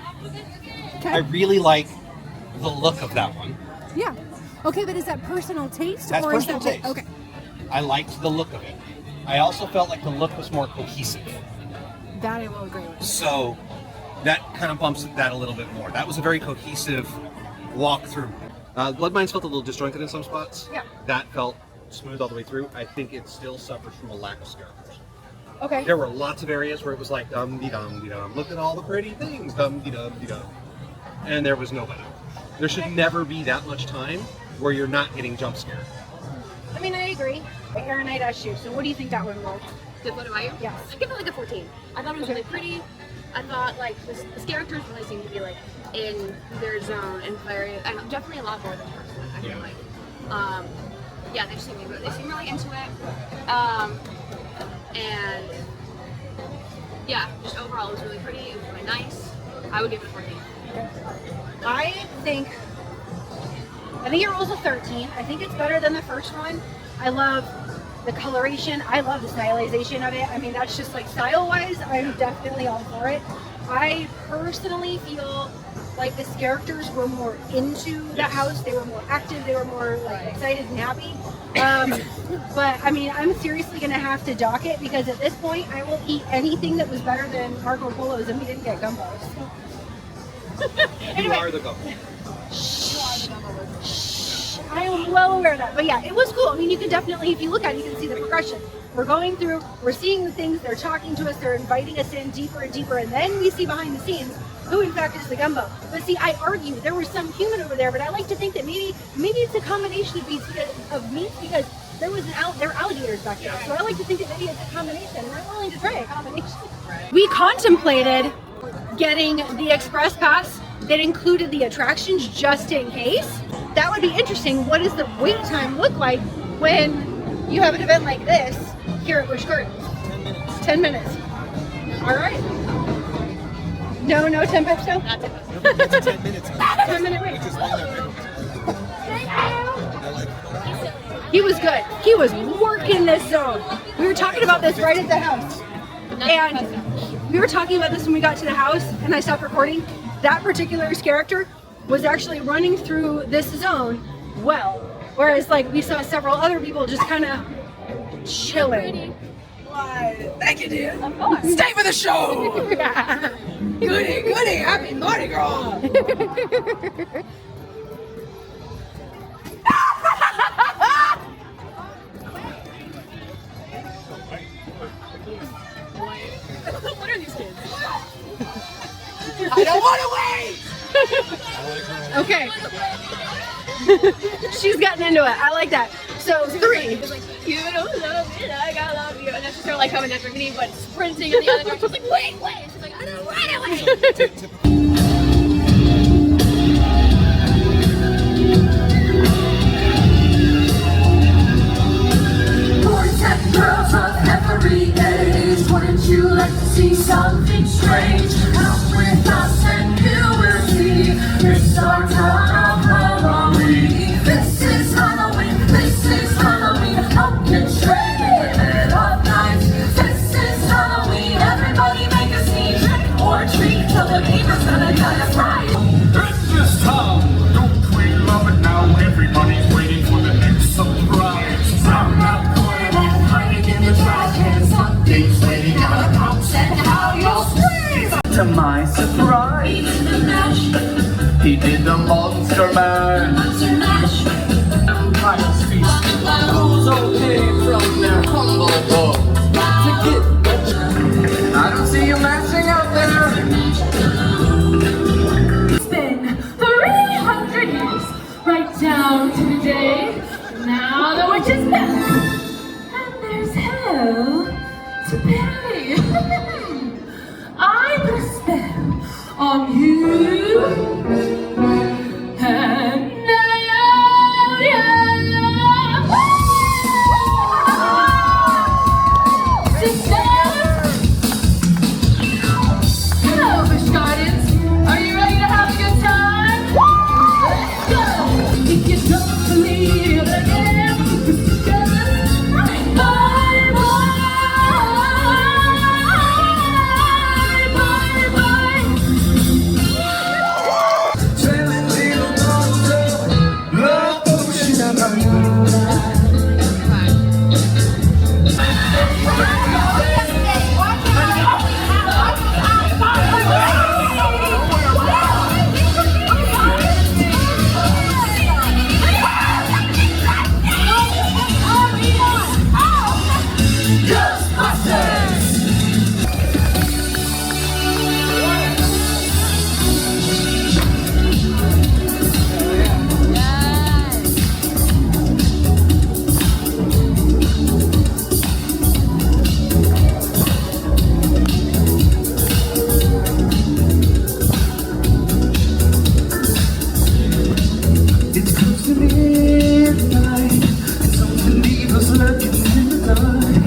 Okay. I really like the look of that one. Yeah. Okay, but is that personal taste? That's or personal is that taste. Okay. I liked the look of it. I also felt like the look was more cohesive. That I will agree with. So that kind of bumps that a little bit more. That was a very cohesive walkthrough. Blood Mines felt a little disjointed in some spots. Yeah. That felt smooth all the way through. I think it still suffers from a lack of characters. Okay. There were lots of areas where it was like dum de dum de dum. Look at all the pretty things, dum de dum de dum. And there was nobody. There should never be that much time where you're not getting jump scared. I mean, I agree. Aaron, I'd ask you. So what do you think that one rolled? What about you? Yes. I give it like a 14. I thought it was really pretty. I thought like the characters really seemed to be like in their zone and very, and definitely a lot more than the first one. I feel like, yeah, they seem really into it, and yeah, just overall it was really pretty. It was really nice. I would give it a 14. I think it rolls a 13. I think it's better than the first one. I love the coloration. I love the stylization of it. I mean, that's just like style-wise, I'm definitely all for it. I personally feel like the characters were more into the house. They were more active. They were more like excited and happy. But I mean, I'm seriously gonna have to dock it because at this point, I will eat anything that was better than Marco Polo's, and we didn't get gumbos. You are the gumbo. I am well aware of that. But yeah, it was cool. I mean, you can definitely, if you look at it, you can see the progression. We're going through, we're seeing the things, they're talking to us, they're inviting us in deeper and deeper, and then we see behind the scenes who in fact is the gumbo. But see, I argue there was some human over there, but I like to think that maybe it's a combination of meats because there were alligators back there. So I like to think that maybe it's a combination, and I'm willing to try a combination. We contemplated getting the express pass that included the attractions just in case. That would be interesting. What does the wait time look like when you have an event like this here at Busch Gardens? 10 minutes. 10 minutes. All right. No 10 minutes though? Not 10 minutes. It's 10 minutes. 10 minute wait. Just line up. I like it. He was good. He was working this zone. We were talking about this right at the house. And we were talking about this when we got to the house and I stopped recording. That particular character was actually running through this zone well. Whereas like we saw several other people just kind of chilling. Thank you, dude. Of course. Stay for the show. Goody, happy Mardi Gras. What are these kids? I don't want to wait. Okay. She's gotten into it. I like that. So 3. It's like, you don't love me like I love you. And then she started like coming after me, but sprinting in the other direction. She's like, wait. She's like, I don't run away. Boys and girls of every age, wouldn't you like to see something strange? Come with us and you will see. It's our town of Halloween. This is Halloween. This is Halloween. Pumpkin shredded head of nights. This is Halloween. Everybody make a scene, trick or treat, till the neighbor's gonna get us right. It's this town. Don't we love it now? Everybody's waiting for the next surprise. From the corner that's hiding in the trash can, something's waiting out of pounce, and how you'll scream. To my surprise, He did the mash, he did the Monster Man. monster mash. Pirate's feast. Who's okay from their humble abode to get better? I don't see you mashing out there. It's been 300 years, right down to the day. Now the witch is back, and there's hell to pay. I put a spell on you, and now you're sisters. Hello, Busch Gardens. Are you ready to have a good time? Let's go. If you don't believe again, bye bye. Trailing little monster, love potion. It's close to midnight, and some believers lurking in the dark.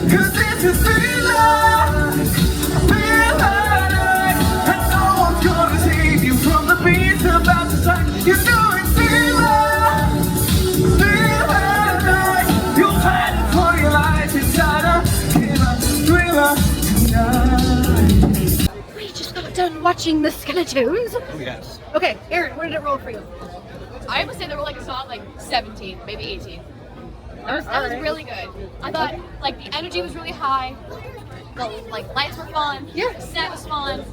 'Cause this is real life, and no one's gonna save you from the beast about to strike. You know it's real life, you'll fight for your life inside a killer thriller tonight. We just got done watching the Skeletons. Oh, yes. Okay, Aaron, what did it roll for you? I would say there were like a solid like 17, maybe 18. That was really good. I thought like the energy was really high. The like lights were fun. Yeah. The set was fun.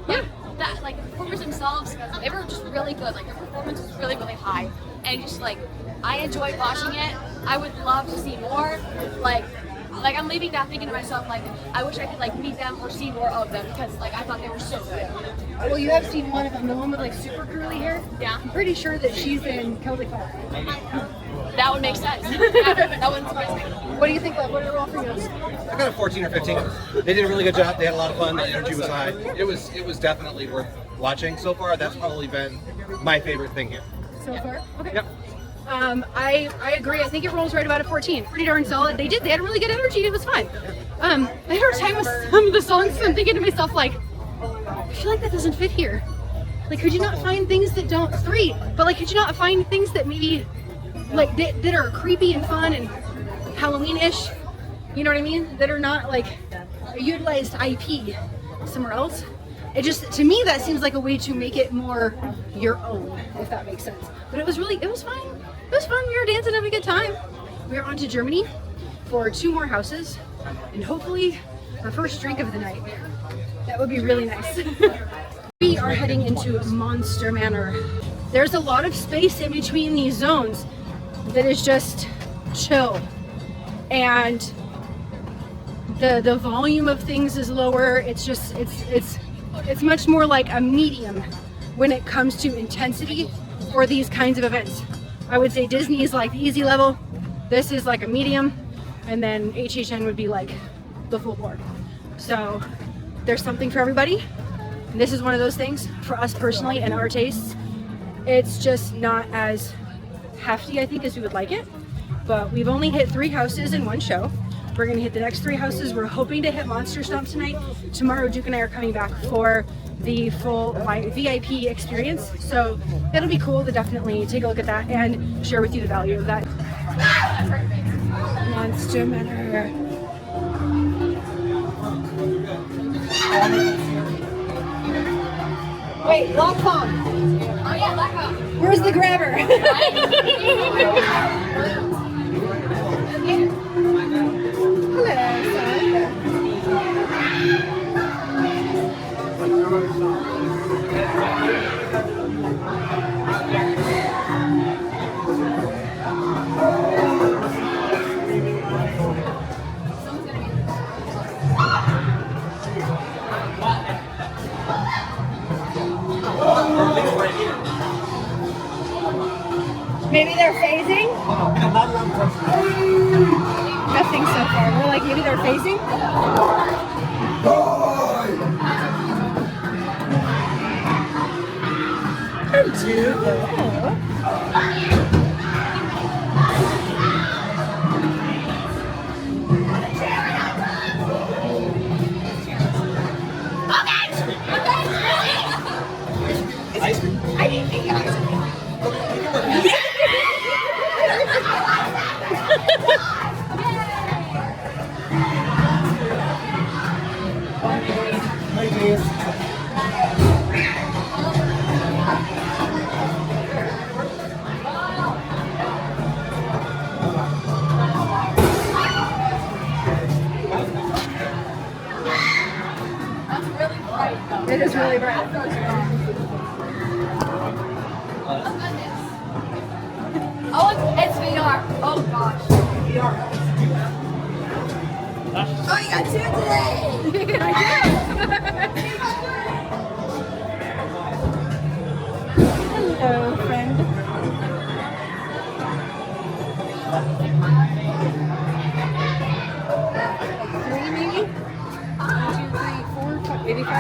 Yeah. That like the performers themselves, they were just really good. Like their performance was really, really high. And just like I enjoyed watching it. I would love to see more. Like I'm leaving that thinking to myself like I wish I could like meet them or see more of them because like I thought they were so good. Well, you have seen one of them, the one with like super curly hair. Yeah. I'm pretty sure that she's in Celtic Fall. That would make sense. That wouldn't surprise me. What do you think, love? What did it roll for you? I got a 14 or 15. They did a really good job. They had a lot of fun. The energy was high. It was definitely worth watching so far. That's probably been my favorite thing here. So far? Okay. Yep. I agree. I think it rolls right about a 14. Pretty darn solid. They had a really good energy. It was fun. I had a time with some of the songs, so I'm thinking to myself like, I feel like that doesn't fit here. Like, could you not find things that don't 3? But like, could you not find things that maybe like that are creepy and fun and Halloween-ish? You know what I mean? That are not like a utilized IP somewhere else. It just, to me, that seems like a way to make it more your own, if that makes sense. But it was fun. It was fun. We were dancing, having a good time. We are on to Germany for 2 more houses and hopefully our first drink of the night. That would be really nice. We are heading into Monster Manor. There's a lot of space in between these zones that is just chill. And the volume of things is lower. It's just, it's much more like a medium when it comes to intensity for these kinds of events. I would say Disney is like the easy level. This is like a medium, and then HHN would be like the full board. So there's something for everybody. And this is one of those things for us personally and our tastes. It's just not as hefty, I think, as we would like it. But we've only hit 3 houses in one show. We're gonna hit the next 3 houses. We're hoping to hit Monster Stomp tonight. Tomorrow, Duke and I are coming back for the full VIP experience. So it'll be cool to definitely take a look at that and share with you the value of that. Monster Manor. Wait, lock phone. Oh yeah, black hole. Where's the grabber? Maybe they're phasing? Nothing so far. We're like, maybe they're phasing? I didn't think I was. It is really bright. Oh, it's VR. Oh gosh. Oh, you got 2 today. I do. Hello, friend. Three, maybe? 1, 2, 3, 4, maybe 5?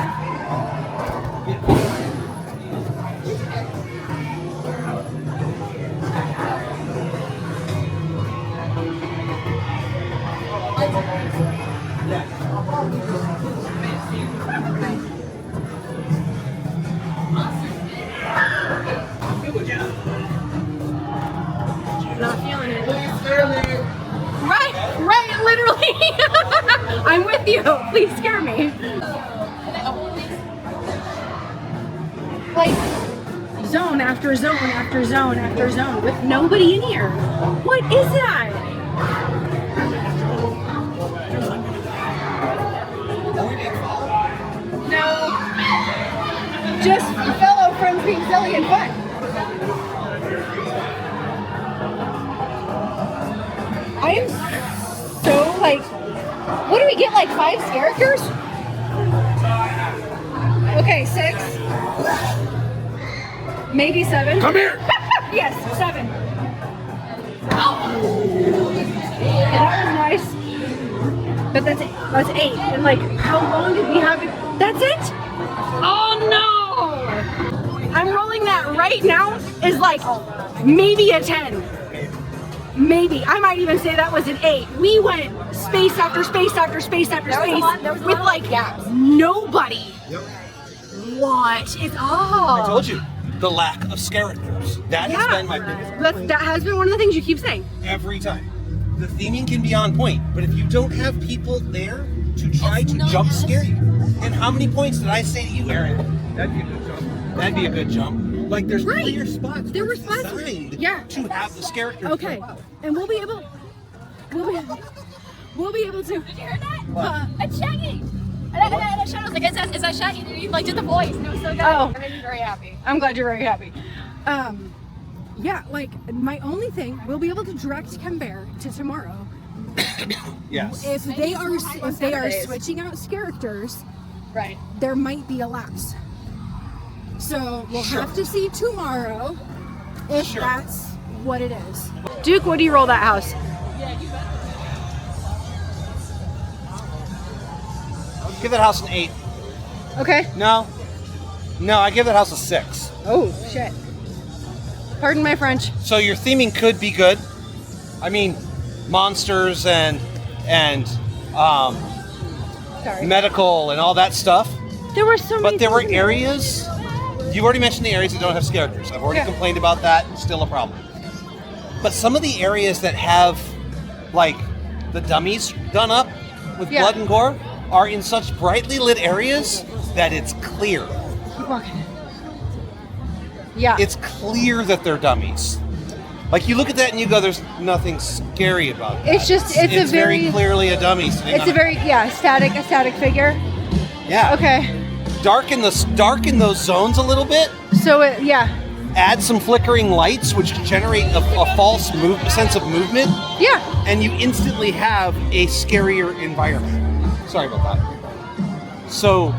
Not feeling it. Right, literally. I'm with you. Please scare me. Like zone after zone after zone after zone with nobody in here. What is that? No. Just fellow friends being silly and fun. I am so like, what do we get, like 5 characters? Okay, 6. Maybe 7. Come here! Yes, 7. Yeah, that was nice. But that's 8. And like, how long did we have it? That's it? Oh no! I'm rolling that right now is like maybe a 10. Maybe. I might even say that was an 8. We went space after space after space after space with like nobody. Yep. What is I told you, the lack of characters. That has been my biggest that has been one of the things you keep saying. every time. The theming can be on point, but if you don't have people there to try to jump scare you, and how many points did I say to you, Aaron? That'd be a good jump. That'd be a good jump. Like there's clear spots. There were it's spots. designed Yeah. to have the characters. Okay, jump up. and we'll be able to. Did you hear that? It's Shaggy. And I was like, is that Shaggy? And he like did the voice, and it was so good. Oh. It made me very happy. I'm glad you're very happy. Yeah, like my only thing, we'll be able to direct compare to tomorrow. Yes. If they are switching out characters, Right. there might be a lapse. So we'll have to see tomorrow if Sure. that's what it is. Duke, what do you roll that house? Give that house an 8. Okay. No, I give that house a 6. Oh, shit. Pardon my French. So your theming could be good. I mean, monsters and Sorry. medical and all that stuff. There were so many. But there were things. areas. You already mentioned the areas that don't have characters. I've already complained about that. Still a problem. But some of the areas that have, like, the dummies done up with blood and gore are in such brightly lit areas that it's clear. Keep walking. Yeah. It's clear that they're dummies. Like, you look at that and you go, there's nothing scary about it. It's just, it's a very clearly a dummy. It's a very, static figure. Yeah. Okay. Darken those zones a little bit. So, Add some flickering lights, which generate a false sense of movement. Yeah. And you instantly have a scarier environment. Sorry about that. So,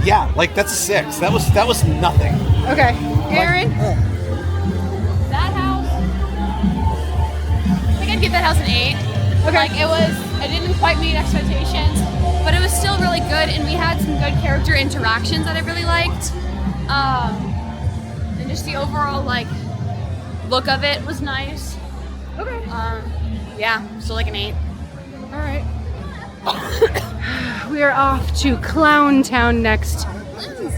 yeah, like that's a 6. That was nothing. Okay. Aaron? That house, I think I'd give that house an 8. Okay. Like it didn't quite meet expectations, but it was still really good, and we had some good character interactions that I really liked. And just the overall like look of it was nice. Okay. Yeah, still like an 8. All right. We are off to Clown Town next.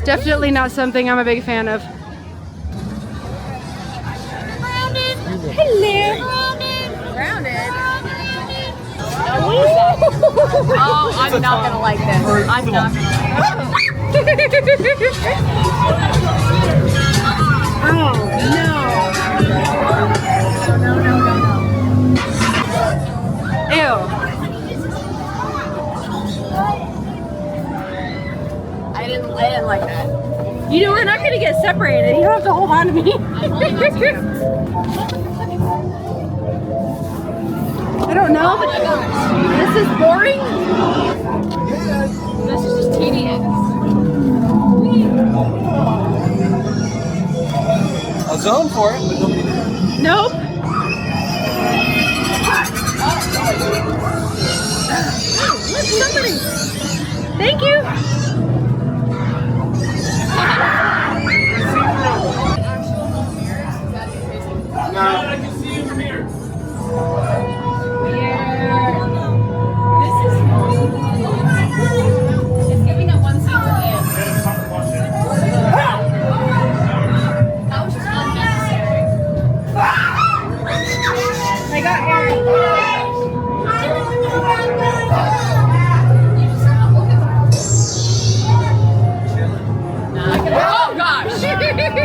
Definitely not something I'm a big fan of. Grounded. Hello. Grounded. What is that? Oh, I'm not gonna like this. I'm not gonna like this. Oh, no. Ew. I didn't like that. You know, we're not going to get separated. You don't have to hold on to me. I'm holding on to you. I don't know, but this is boring. This is just tedious. A zone for it, but nobody did. Nope. Look, somebody. Thank you. No. I can see you from here. It's giving it one second. That was just unnecessary. I got Aaron. Oh gosh! That was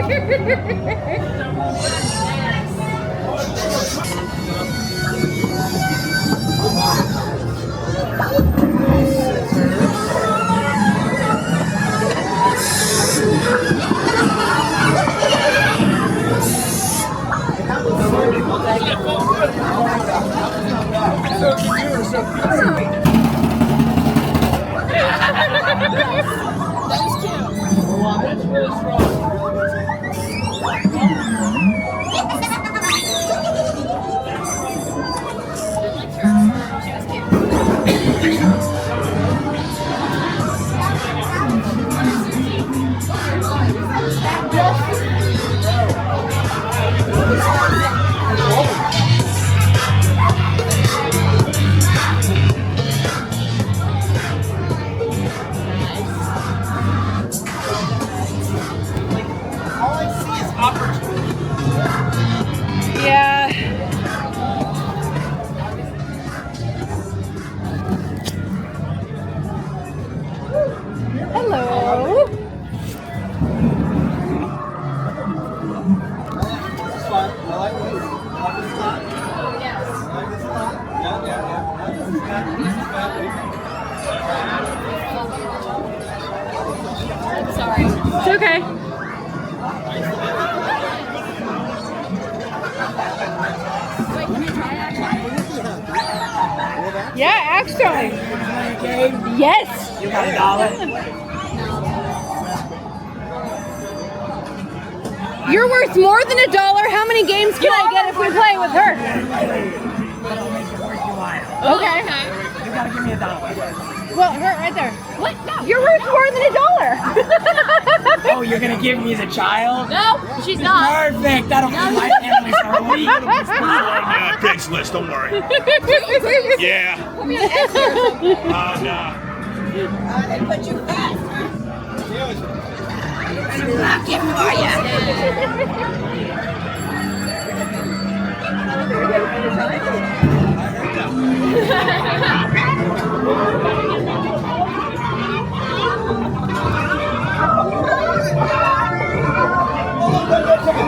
Yeah. Hello. sorry. It's okay. Wait, can I try that? Yeah, axe throwing. Yes. You got $1? You're worth more than $1. How many games can I get if we play with her? Okay. You gotta give me $1. Well, right there. What? No. You're worth more than $1. Oh, you're gonna give me the child? No, she's not. Perfect. That'll feed my family for a week. Craigslist, don't worry. Yeah. No. They put you fast. I'm looking for you.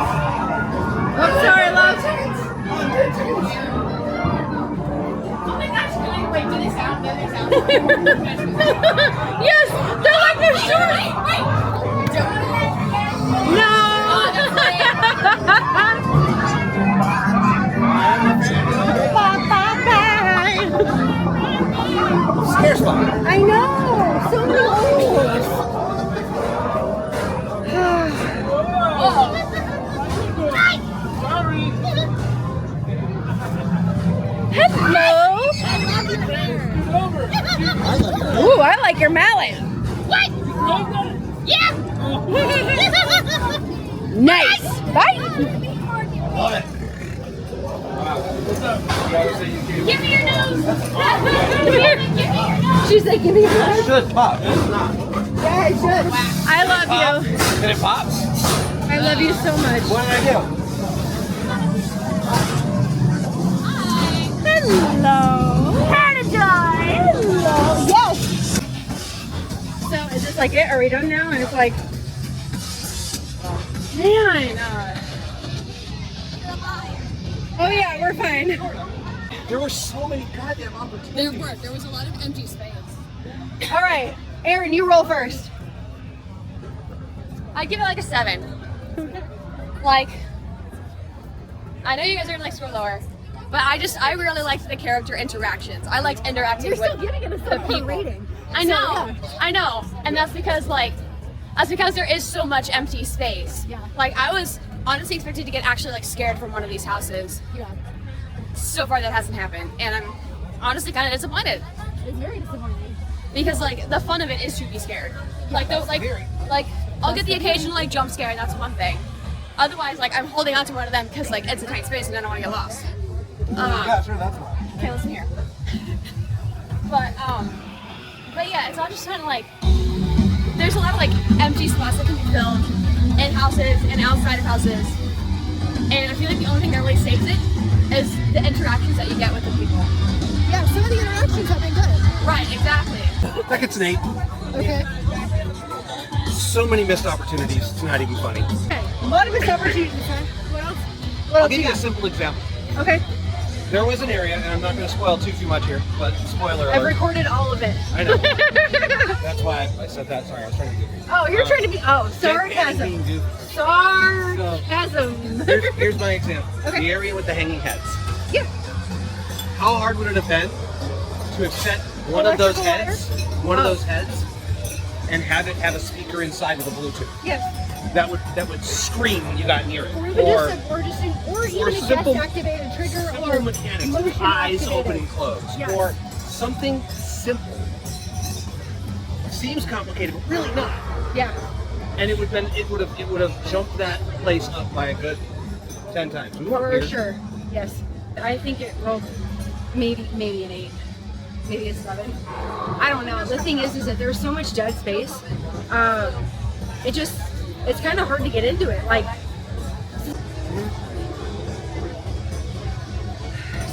I'm sorry, love. Wait, do they sound? Do they sound? Yes, they're like they're short. No. Scare spot. I know. So close. Hello. Ooh, I like your mallet. What? Yeah. Nice. Bye. Love it. Give me your nose. Give me your nose. She's like, give me your nose. Should pop. It's not. Yeah, it should. I love you. And it pops. I love you so much. What did I do? Hello. Paradise. Hello. Yes. So is this like it? Are we done now? And it's like, man. Oh yeah, we're fine. There were so many goddamn opportunities. There was a lot of empty space. All right, Aaron, you roll first. I'd give it like a 7. Like, I know you guys are gonna like score lower, but I really liked the character interactions. I liked interacting You're with still giving it a the 7 people. rating. I know, and that's because there is so much empty space. Yeah. Like I was honestly expected to get actually like scared from one of these houses. Yeah. So far that hasn't happened, and I'm honestly kind of disappointed It's very disappointing. because like the fun of it is to be scared. Like those like I'll get the occasional like jump scare, and that's one thing. Otherwise, like I'm holding on to one of them because like it's a tight space and I don't want to get lost. Yeah, sure, that's why. Okay, listen here. But yeah, it's all just kind of like there's a lot of like empty spots that can be filled in houses and outside of houses, and I feel like the only thing that really saves it is the interactions that you get with the people. Yeah, some of the interactions have been good. Right, exactly. That gets an 8. Okay. So many missed opportunities. It's not even funny. Okay. A lot of missed opportunities. Huh? What else? What I'll else give you you a got? simple example. Okay. There was an area, and I'm not going to spoil too much here, but spoiler I've alert. recorded all of it. I know. That's why I said that. Sorry, I was trying to do it. Oh, you're trying to be. Oh, sarcasm. Sarcasm. Here's my example. Okay. The area with the hanging heads. Yeah. How hard would it have been to have set one of those heads, and have it have a speaker inside with a Bluetooth? Yes. That would scream when you got near it. Or even even a simple- guest activated trigger Simple or mechanics, motion eyes activated. open and close, Yes. or something simple. Seems complicated, but really not. Yeah. And it would have jumped that place up by a good 10 times. We weren't For weird. sure. Yes. I think it rolled maybe an 8. Maybe a 7. I don't know. The thing is that there's so much dead space. It's kind of hard to get into it. Like,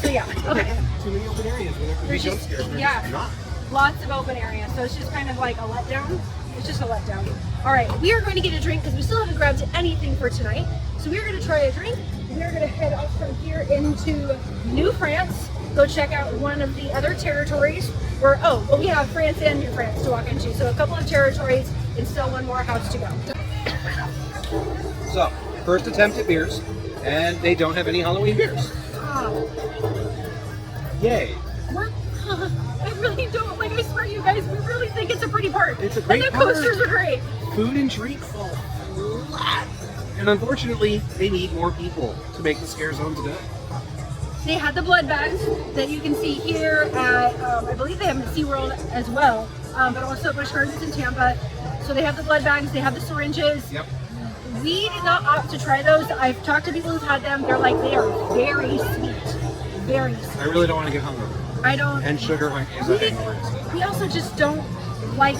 so yeah. Okay. Too many open areas where there could be There's jump just- scares. There's yeah. not. Lots of open areas, so it's just kind of like a letdown. It's just a letdown. All right, we are going to get a drink because we still haven't grabbed anything for tonight. So we are going to try a drink. We are going to head off from here into New France. Go check out one of the other territories. We have France and New France to walk into. So a couple of territories and still one more house to go. So, first attempt at beers, and they don't have any Halloween beers. Yay. I really don't. Like, I swear, you guys, we really think it's a pretty park. It's a great And the park. coasters are great. Food and drink fall flat. And unfortunately, they need more people to make the scare zones good. They had the blood bags that you can see here at, I believe they have them at SeaWorld as well, but also Busch Gardens in Tampa. So they have the blood bags, they have the syringes. Yep. We did not opt to try those. I've talked to people who've had them. They're like, they are very sweet. Very sweet. I really don't want to get hungover. I don't. And sugar is a hangover. We also just don't like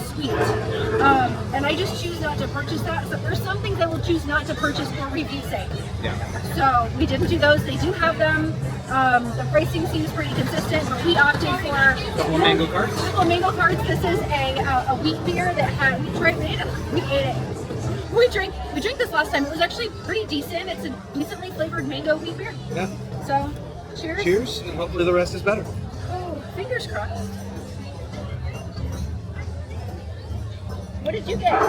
sweet. And I just choose not to purchase that. So there's some things I will choose not to purchase for review sake. Yeah. So we didn't do those. They do have them. The pricing seems pretty consistent, but we opted for Couple of mango cards. couple of mango cards. This is a wheat beer that had we ate it. We drank this last time. It was actually pretty decent. It's a decently flavored mango wheat beer. Yeah. So cheers. Cheers, and hopefully the rest is better. Oh, fingers crossed. What did you get?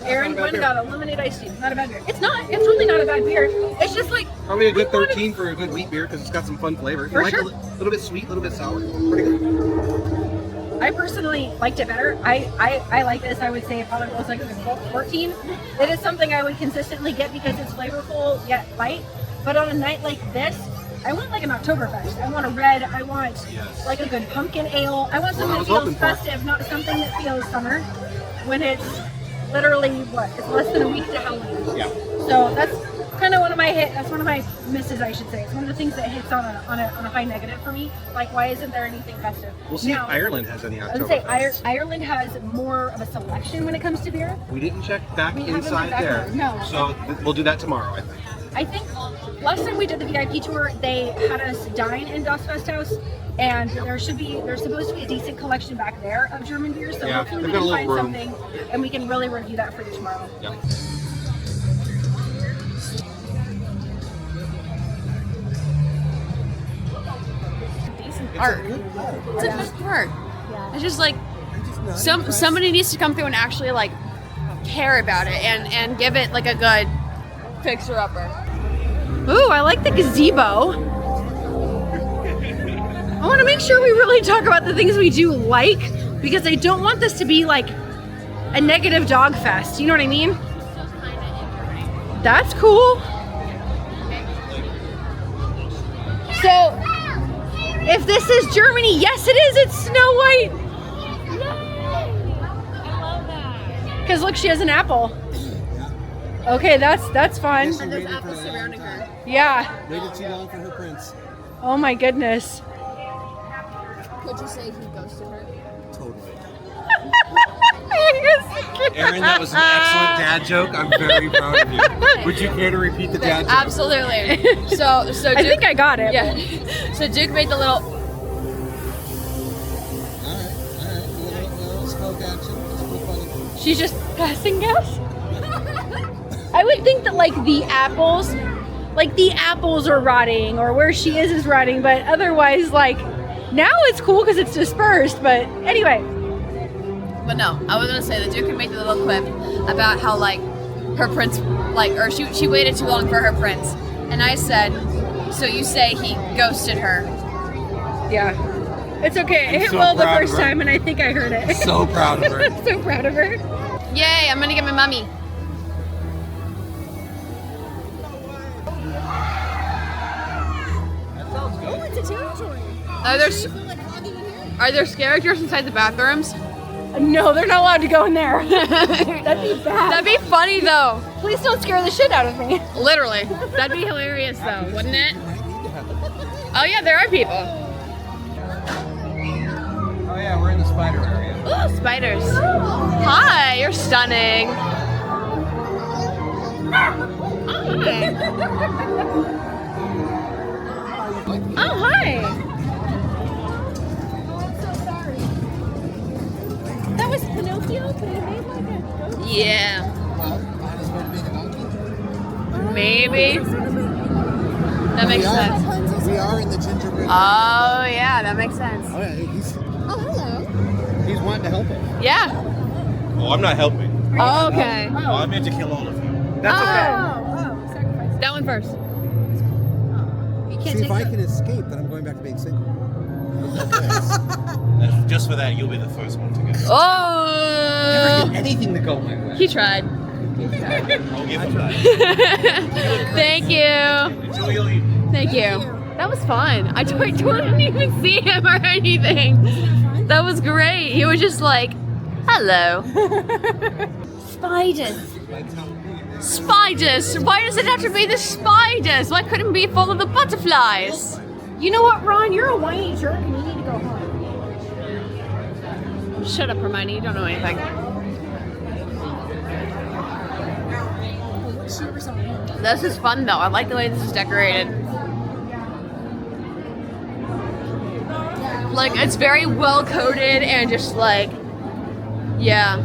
Aaron went and got a lemonade iced tea. Not a bad beer. It's not. It's really not a bad beer. It's just like Probably a good 13 for a good wheat beer because it's got some fun flavor. You For like sure. a little bit sweet, a little bit sour. Pretty good. I personally liked it better. I like this. I would say it probably goes like a 14. It is something I would consistently get because it's flavorful yet light. But on a night like this, I want like an Oktoberfest. I want a red. I want like a good pumpkin ale. I want something was that feels hoping for. festive, not something that feels summer. When it's literally what? It's less than a week to Halloween. Yeah. So that's kind of one of my that's one of my misses, I should say. It's one of the things that hits on a high negative for me. Like, why isn't there anything festive? We'll see Now, if Ireland has any I would say Oktoberfest. Ireland has more of a selection when it comes to beer. We didn't check back We haven't inside been back there. there, no. So we'll do that tomorrow, I think. I think last time we did the VIP tour, they had us dine in Das Fest House, and there's supposed to be a decent collection back there of German beers. So Yeah, hopefully we they've got can a find little room. something, and we can really review that for you tomorrow. Yep. Art. It's a good art. It's just like somebody needs to come through and actually like care about it and give it like a good fixer upper. Ooh, I like the gazebo. I want to make sure we really talk about the things we do like, because I don't want this to be like a negative dog fest. You know what I mean? That's cool. So, if this is Germany, yes it is, it's Snow White. I love that. Because look, she has an apple. Okay, that's fun. And there's apples surrounding her. Yeah. Waited too long for her prince. Oh my goodness. Could you say he ghosted her? Totally. Aaron, that was an excellent dad joke. I'm very proud of you. Would you care to repeat the dad joke? Absolutely. So Duke, I think I got it. yeah. So Duke made the little. Little smoke action. It's pretty funny. She's just passing gas. I would think that like the apples are rotting, or where she is rotting, but otherwise like now it's cool because it's dispersed. But anyway, But no, I was gonna say that Duke had made the little clip about how like her prince, like, or she waited too long for her prince, and I said, so you say he ghosted her? yeah, it's okay. I hit so well the proud of first her. time, and I think I heard it. So proud of her. So proud of her. Yay! I'm gonna get my mummy. Oh, it's a territory. Are there characters inside the bathrooms? No, they're not allowed to go in there. That'd be bad. That'd be funny though. Please don't scare the shit out of me. Literally. That'd be hilarious though, wouldn't it? Oh yeah, there are people. Oh yeah, we're in the spider area. Ooh, spiders. Hi, you're stunning. Oh, hi. That was Pinocchio, but he made like a goat. Yeah. Might as well be a donkey. Maybe. That makes sense. We are in the gingerbread. Oh, yeah, that makes sense. Oh yeah, he's hello. he's wanting to help him. Yeah. Oh, I'm not helping. Oh, okay. Oh, I meant to kill all of you. That's okay. Sacrifice. That one first. You can't See, take if I them. can escape, then I'm going back to being single. And just for that, you'll be the first one to go. Oh. Never get anything to go my way. He tried. I'll give him that. Thank you. Enjoy your evening. Thank you. That was fun. I didn't even see him or anything. That was great. He was just like, hello. Spiders. Spiders. Why does it have to be the spiders? Why couldn't it be full of the butterflies? You know what, Ron? You're a whiny jerk and you need to go home. Shut up, Hermione. You don't know anything. This is fun though. I like the way this is decorated. Like, it's very well coated and just like, yeah.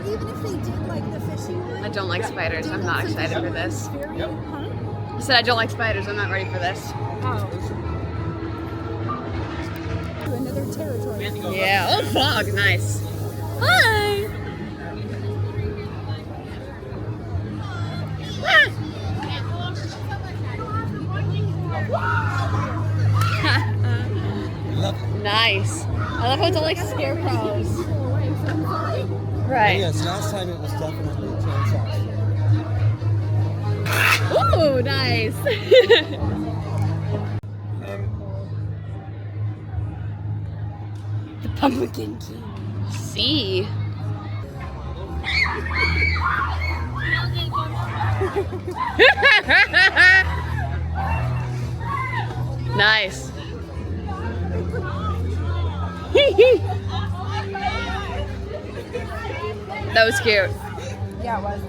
Even if they did like the fishing one. I don't like spiders. I'm not excited for this. Huh? I said I don't like spiders. I'm not ready for this. Oh. Another territory. Yeah. Oh, fuck. Nice. Hi. Nice. I love how it's all like scarecrows. Right. Yes, last time it was definitely a transaction. Ooh, nice. The Pumpkin King. See. Nice. That was cute. Yeah, it was.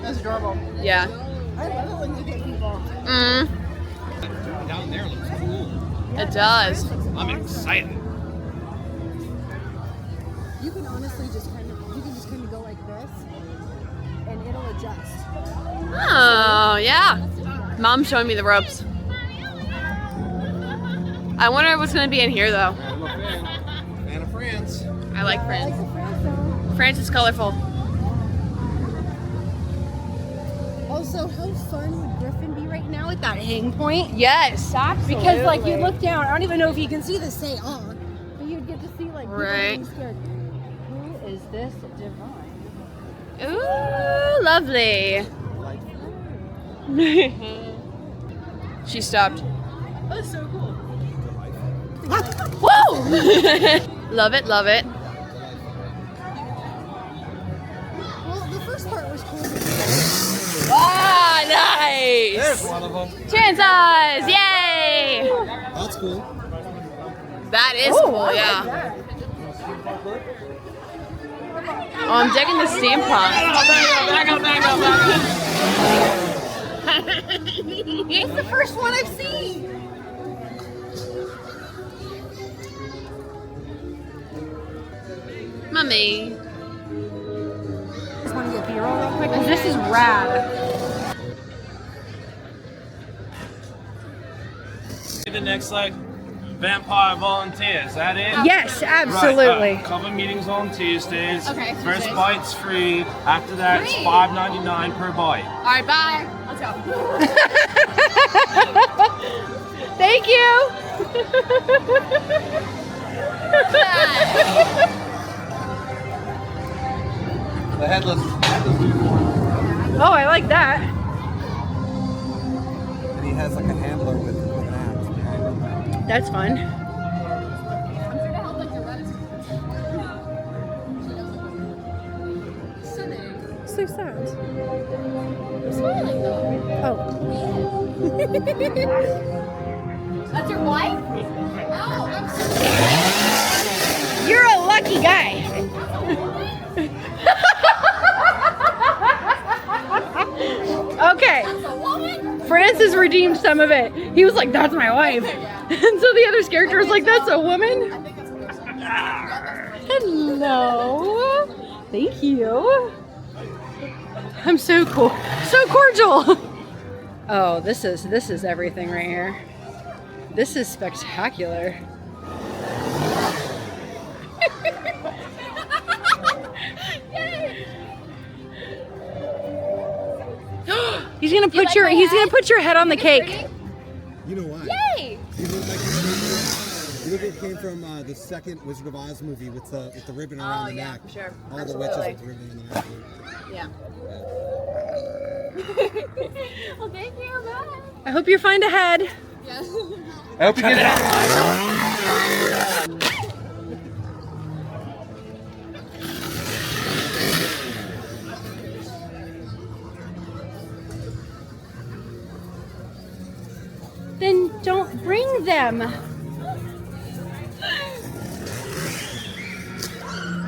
That was adorable. Yeah. I love it when you get people. Down there looks cool. It does. I'm excited. You can honestly just kind of go like this, and it'll adjust. Oh, yeah. Mom's showing me the ropes. I wonder what's going to be in here, though. I'm a fan of France. I like France. the France zone. France is colorful. Also, how fun would Griffin be right now at that hang point? Yes. Because like you look down, I don't even know if you can see the say on, but you'd get to see like people Right. being scared. Who is this divine? Ooh, lovely. She stopped. That's so cool. Whoa! Love it, love it. Well, the first part was cool. Ah, nice! There's one of them. Chances! Yay! That's cool. That is cool, yeah. Oh, I'm digging the steampunk. It's the first one I've seen. Mummy. Just want to get B-roll real quick because this is rad. The next like vampire volunteer, is that it? Yes, absolutely. Right, cover meetings on Tuesdays. Okay, First Tuesdays. bite's free. After that, it's Free. $5.99 per bite. All right, bye. Let's go. Thank you. The headless. Oh, I like that. And he has like a handler with an axe behind him. That's fun. So sad. I'm smiling though. Oh. That's your wife? Oh, I'm so You're a lucky guy. Okay. Francis redeemed some of it. He was like, that's my wife. And so the other character was like, that's a woman. Hello. Thank you. I'm so cool. So cordial. Oh, this is everything right here. This is spectacular. He's gonna put your head on the cake. You know why? Yay! You look like Look, it came from the second Wizard of Oz movie with the ribbon around the neck. For sure. All the witches with the ribbon in the neck. Yeah. Well, thank you. Bye. I hope you're fine ahead. Yeah. I hope you get it out. Then don't bring them.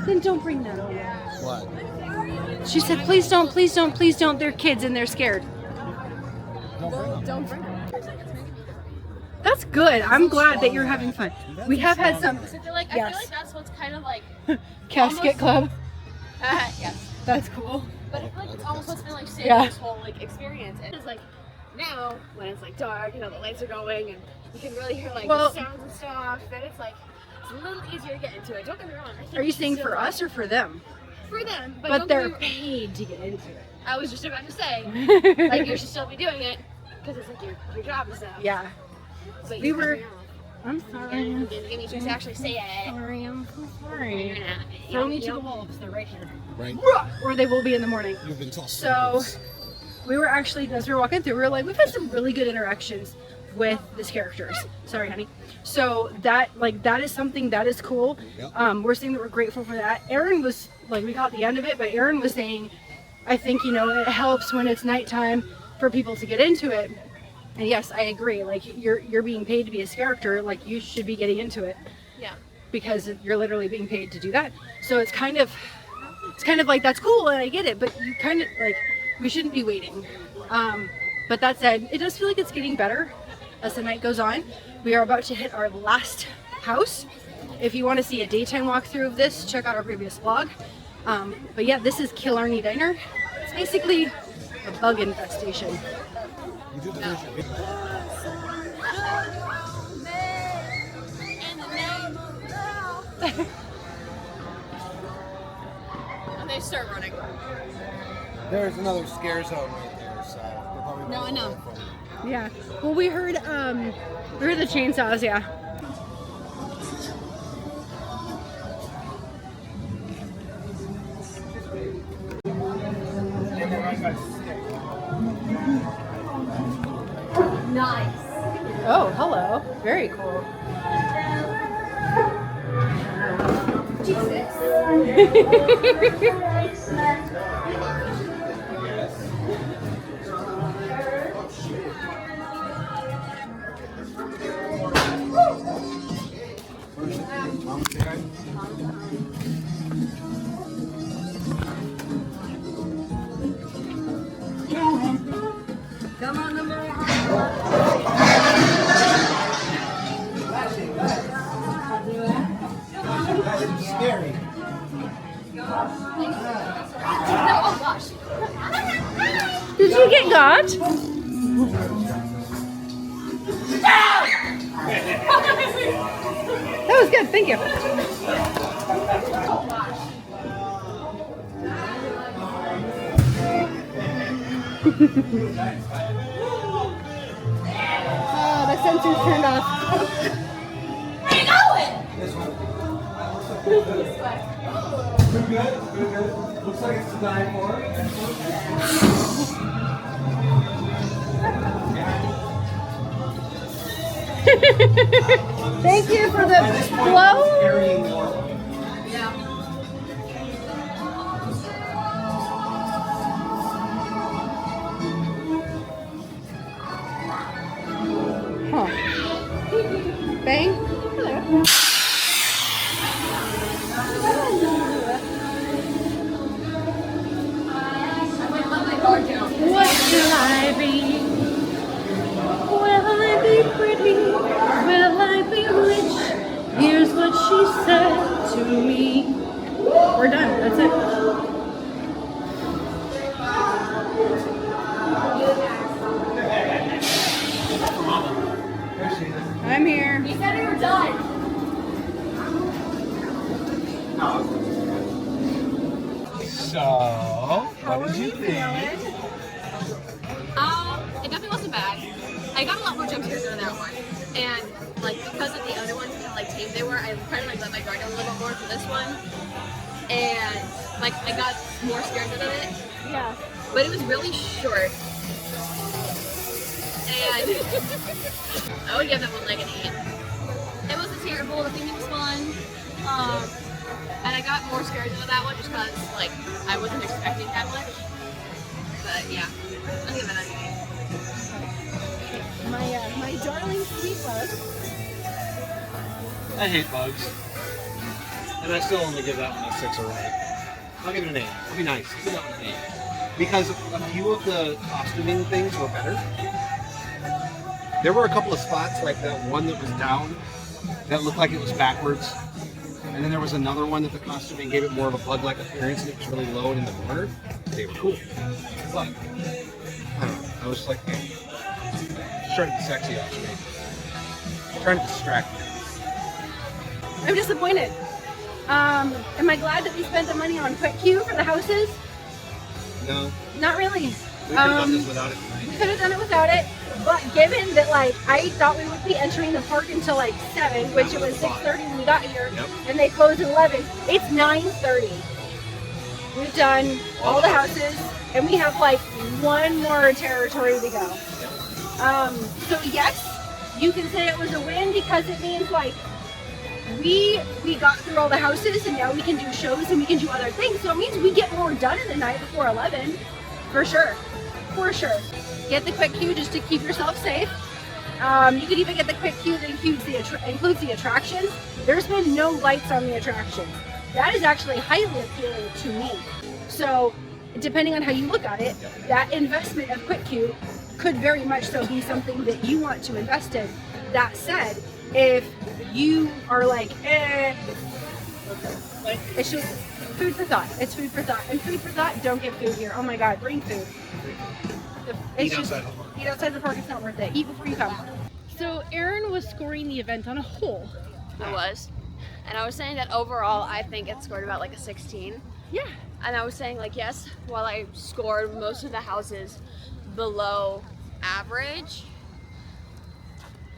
Then don't bring them. What? She said, please don't, please don't, please don't. They're kids and they're scared. Don't bring them. That's good. I'm glad that you're having fun. We have had some I feel like that's what's kind of like. casket club. Yes. That's cool. But I feel like it's almost what's been like saving Yeah. this whole like experience. And it's like now when it's like dark, you know, the lights are going and you can really hear like Well- the sounds and stuff. Then it's like it's a little easier to get into it. Don't get me wrong. I think Are you it's saying still for us or for them? for them? But, But don't they're get me- paid to get into it. I was just about to say like you should still be doing it because it's like your job and stuff. Yeah. But We you were- cut me off. I'm You sorry. didn't give me a chance to actually say it. Sorry, I'm so You're sorry. not- Throw me you to know, the wolves. They're right here. Right? Or they will be in the morning. You've been tossed. So we were actually, as we were walking through, we were like, we've had some really good interactions with these characters. Sorry, honey. So that is something that is cool. Yep. We're saying that we're grateful for that. Aaron was like, we got the end of it, but Aaron was saying, I think, you know, it helps when it's nighttime for people to get into it. And yes, I agree. Like you're being paid to be a character, like you should be getting into it. Yeah. Because you're literally being paid to do that. So it's kind of like, that's cool and I get it, but you kind of like, we shouldn't be waiting. But that said, it does feel like it's getting better as the night goes on. We are about to hit our last house. If you want to see a daytime walkthrough of this, check out our previous vlog. But yeah, this is Killarney Diner. It's basically a bug infestation. You did the vision. And they start running. There's another scare zone right there, so we're probably No, I know. Yeah. Well, we heard the chainsaws, yeah. Nice. Oh, hello. Very cool. Come on, number Scary. Oh gosh. Did you get got? That was good, thank you. Oh, the sensor's turned off. Where you going? Looks like it's designed for. Thank you for the flow. Huh. Bang. Hello. What shall I be? Will I be pretty? Will I be rich? Here's what she said to me. We're done. That's it. I'm here. You said we were done. So, what did you think? It definitely wasn't bad. I got a lot more jump scares than that one, and like because of the other one kind of like theme they were. I kind of like let my guard down a little bit more for this one, and like I got more scared out of it. Yeah. But it was really short, and I would give that one like an 8. It wasn't terrible. The theme was fun. And I got more scared out of that one just because, like, I wasn't expecting that much. But yeah, I'll give it an 8. My darling sweet bug. I hate bugs. And I still only give that one a 6 or an 8. I'll give it an 8. It'll be nice. I'll give that one an 8. Because a few of the costuming things were better. There were a couple of spots, like that one that was down, that looked like it was backwards. And then there was another one that the costuming gave it more of a bug-like appearance, and it was really low and in the corner. They were cool. But, I don't know. I was just like, hey, just trying to be sexy off me. Trying to distract me. I'm disappointed. Am I glad that we spent the money on quick queue for the houses? No. Not really. We could have done this without it tonight. We could have done it without it, but given that like I thought we would be entering the park until like 7, which it was 6:30 when we got here, and they closed at 11. It's 9:30. We've done all the houses, and we have like one more territory to go. So yes, you can say it was a win because it means like we got through all the houses, and now we can do shows and we can do other things. So it means we get more done in the night before 11, for sure. For sure. Get the quick queue just to keep yourself safe. You could even get the quick queue that includes the attractions. There's been no lights on the attractions. That is actually highly appealing to me. So, depending on how you look at it, that investment of quick queue could very much so be something that you want to invest in. That said, if you are like, it's just food for thought. It's food for thought. And food for thought, don't get food here. Oh my God, bring food. It's just, eat outside the park, it's not worth it. Eat before you come. So Erin was scoring the event on a whole. It was. And I was saying that overall, I think it scored about like a 16. Yeah. And I was saying like, yes, while I scored most of the houses below average,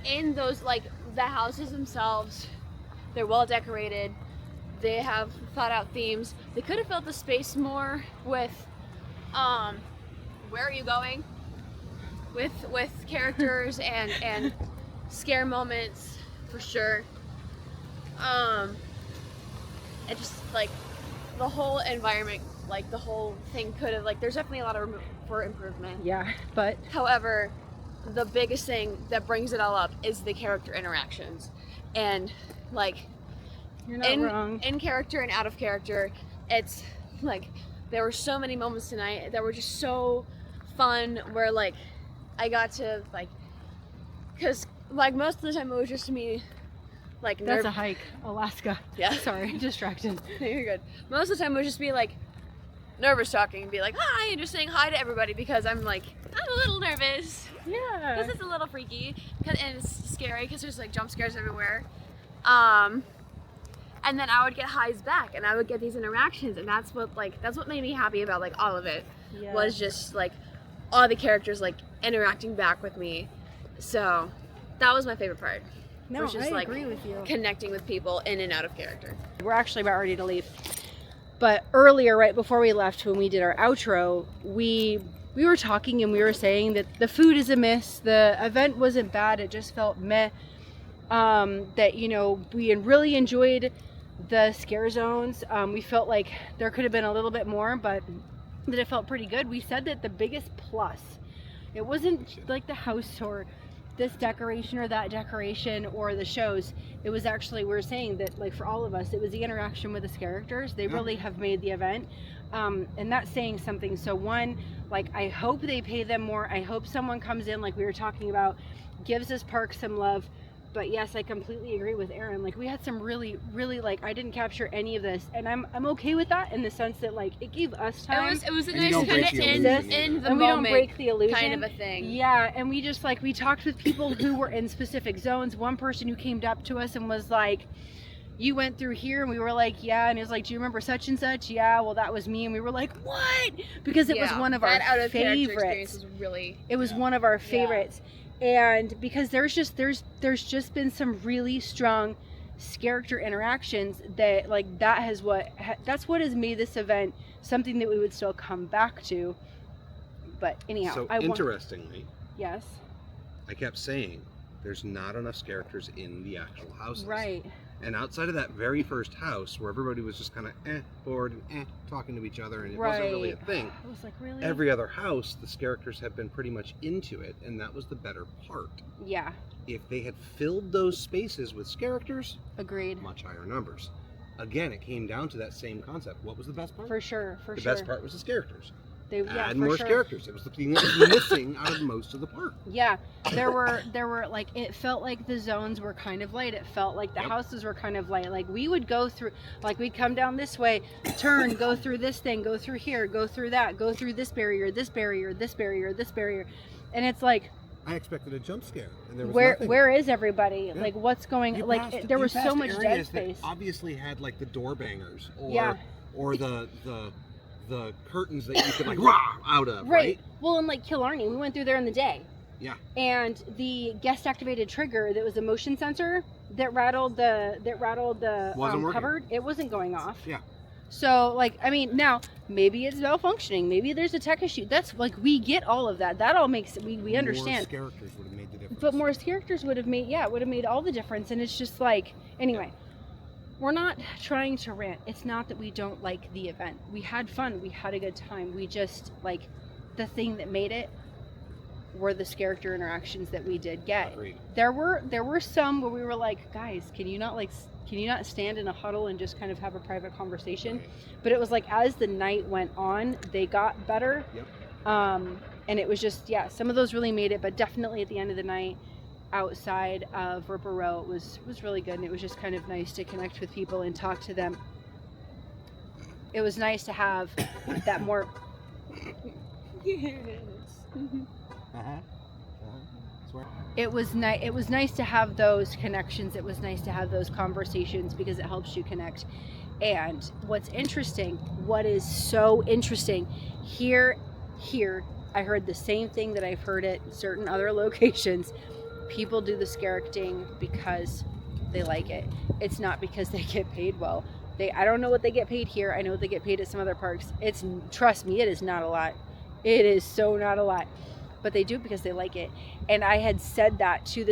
in those, like, the houses themselves, they're well decorated. They have thought out themes. They could have filled the space more with, where are you going? With characters and scare moments, for sure. It just, like, the whole environment, like, the whole thing could have, like, there's definitely a lot of room for improvement. Yeah, but however, the biggest thing that brings it all up is the character interactions. And, like, you're not wrong. In character and out of character, it's, like, there were so many moments tonight that were just so fun where, like, I got to, like, because, like, most of the time it was just me, like, that's a hike, Alaska. Yeah. Sorry, distracted. You're good. Most of the time it would just be, like, nervous talking and be like, hi, and just saying hi to everybody because I'm, like, I'm a little nervous. Yeah. This is a little freaky, and it's scary because there's, like, jump scares everywhere. And then I would get highs back, and I would get these interactions, and that's what made me happy about, like, all of it. Yeah. Was just, like, all the characters, like, interacting back with me. So that was my favorite part. No, was just, I like, agree with you. Connecting with people in and out of character. We're actually about ready to leave. But earlier, right before we left, when we did our outro, we were talking and we were saying that the food is a miss. The event wasn't bad. It just felt meh. That, you know, we really enjoyed the scare zones. We felt like there could have been a little bit more, but that it felt pretty good. We said that the biggest plus, it wasn't like the house or this decoration or that decoration or the shows. It was actually, we were saying that, like, for all of us, it was the interaction with the characters. They really have made the event, and that's saying something. So one, like, I hope they pay them more. I hope someone comes in, like we were talking about, gives this park some love. But yes, I completely agree with Erin. Like, we had some really, like, I didn't capture any of this, and I'm okay with that in the sense that, like, it gave us time. It was a nice kind of in the and moment, we don't break the illusion, kind of a thing. Yeah, and we just, like, we talked with people who were in specific zones. One person who came up to us and was like, you went through here, and we were like, yeah, and he was like, do you remember such and such? Yeah, well, that was me. And we were like, what? Because it was one of our favorites. Was really, it was one of our favorites. And because there's just been some really strong character interactions that like that's what has made this event something that we would still come back to. But anyhow, So interestingly, yes, I kept saying there's not enough characters in the actual houses. right. And outside of that very first house where everybody was just kind of bored and talking to each other and it Right. wasn't really a thing, I was like, really? every other house, the characters have been pretty much into it, and that was the better part. Yeah, If they had filled those spaces with characters, agreed. much higher numbers. Again, it came down to that same concept. What was the best part? For sure, for the sure. best part was the characters. Yeah, Add for more sure. characters. It was the thing that was missing out of most of the park. Yeah, there were like, it felt like the zones were kind of light. It felt like the Yep. houses were kind of light. Like we would go through, like we'd come down this way, turn, go through this thing, go through here, go through that, go through this barrier, this barrier, this barrier, this barrier, and it's like, I expected a jump scare, and there was where nothing. is everybody? Yeah. Like what's going? You Like passed- there you was so passed much dead areas that space. obviously had like the door bangers or Yeah. or the curtains that you could like rah out of, right? Well, in like Killarney, we went through there in the day. Yeah. And the guest activated trigger that was a motion sensor that rattled the Wasn't working. cupboard, it wasn't going off. Yeah. So like, I mean, now maybe it's malfunctioning, maybe there's a tech issue. That's like, we get all of that. That all makes we understand. More characters would have made the difference. But more characters would have made, it would have made all the difference. And it's just like, anyway, we're not trying to rant. It's not that we don't like the event. We had fun. We had a good time. We just, like, the thing that made it were the character interactions that we did get. Agreed. There were some where we were like, guys, can you not stand in a huddle and just kind of have a private conversation? Right. But it was like, as the night went on, they got better. Yep. And it was just, some of those really made it, but definitely at the end of the night, outside of Ripper Row, it was really good, and it was just kind of nice to connect with people and talk to them. It was nice to have that more. It was nice to have those connections. It was nice to have those conversations because it helps you connect. And what is so interesting here, I heard the same thing that I've heard at certain other locations. People do the scaracting because they like it. It's not because they get paid well. I don't know what they get paid here. I know what they get paid at some other parks. Trust me, it is not a lot. It is so not a lot. But they do it because they like it. And I had said that to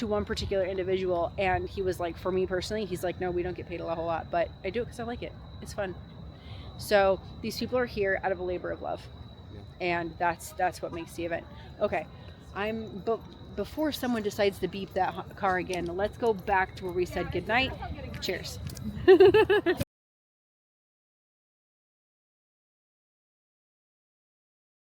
one particular individual, and he was like, for me personally, he's like, no, we don't get paid a whole lot, but I do it because I like it. It's fun. So these people are here out of a labor of love. And that's what makes the event. Okay, before someone decides to beep that car again, let's go back to where we said goodnight. Cheers.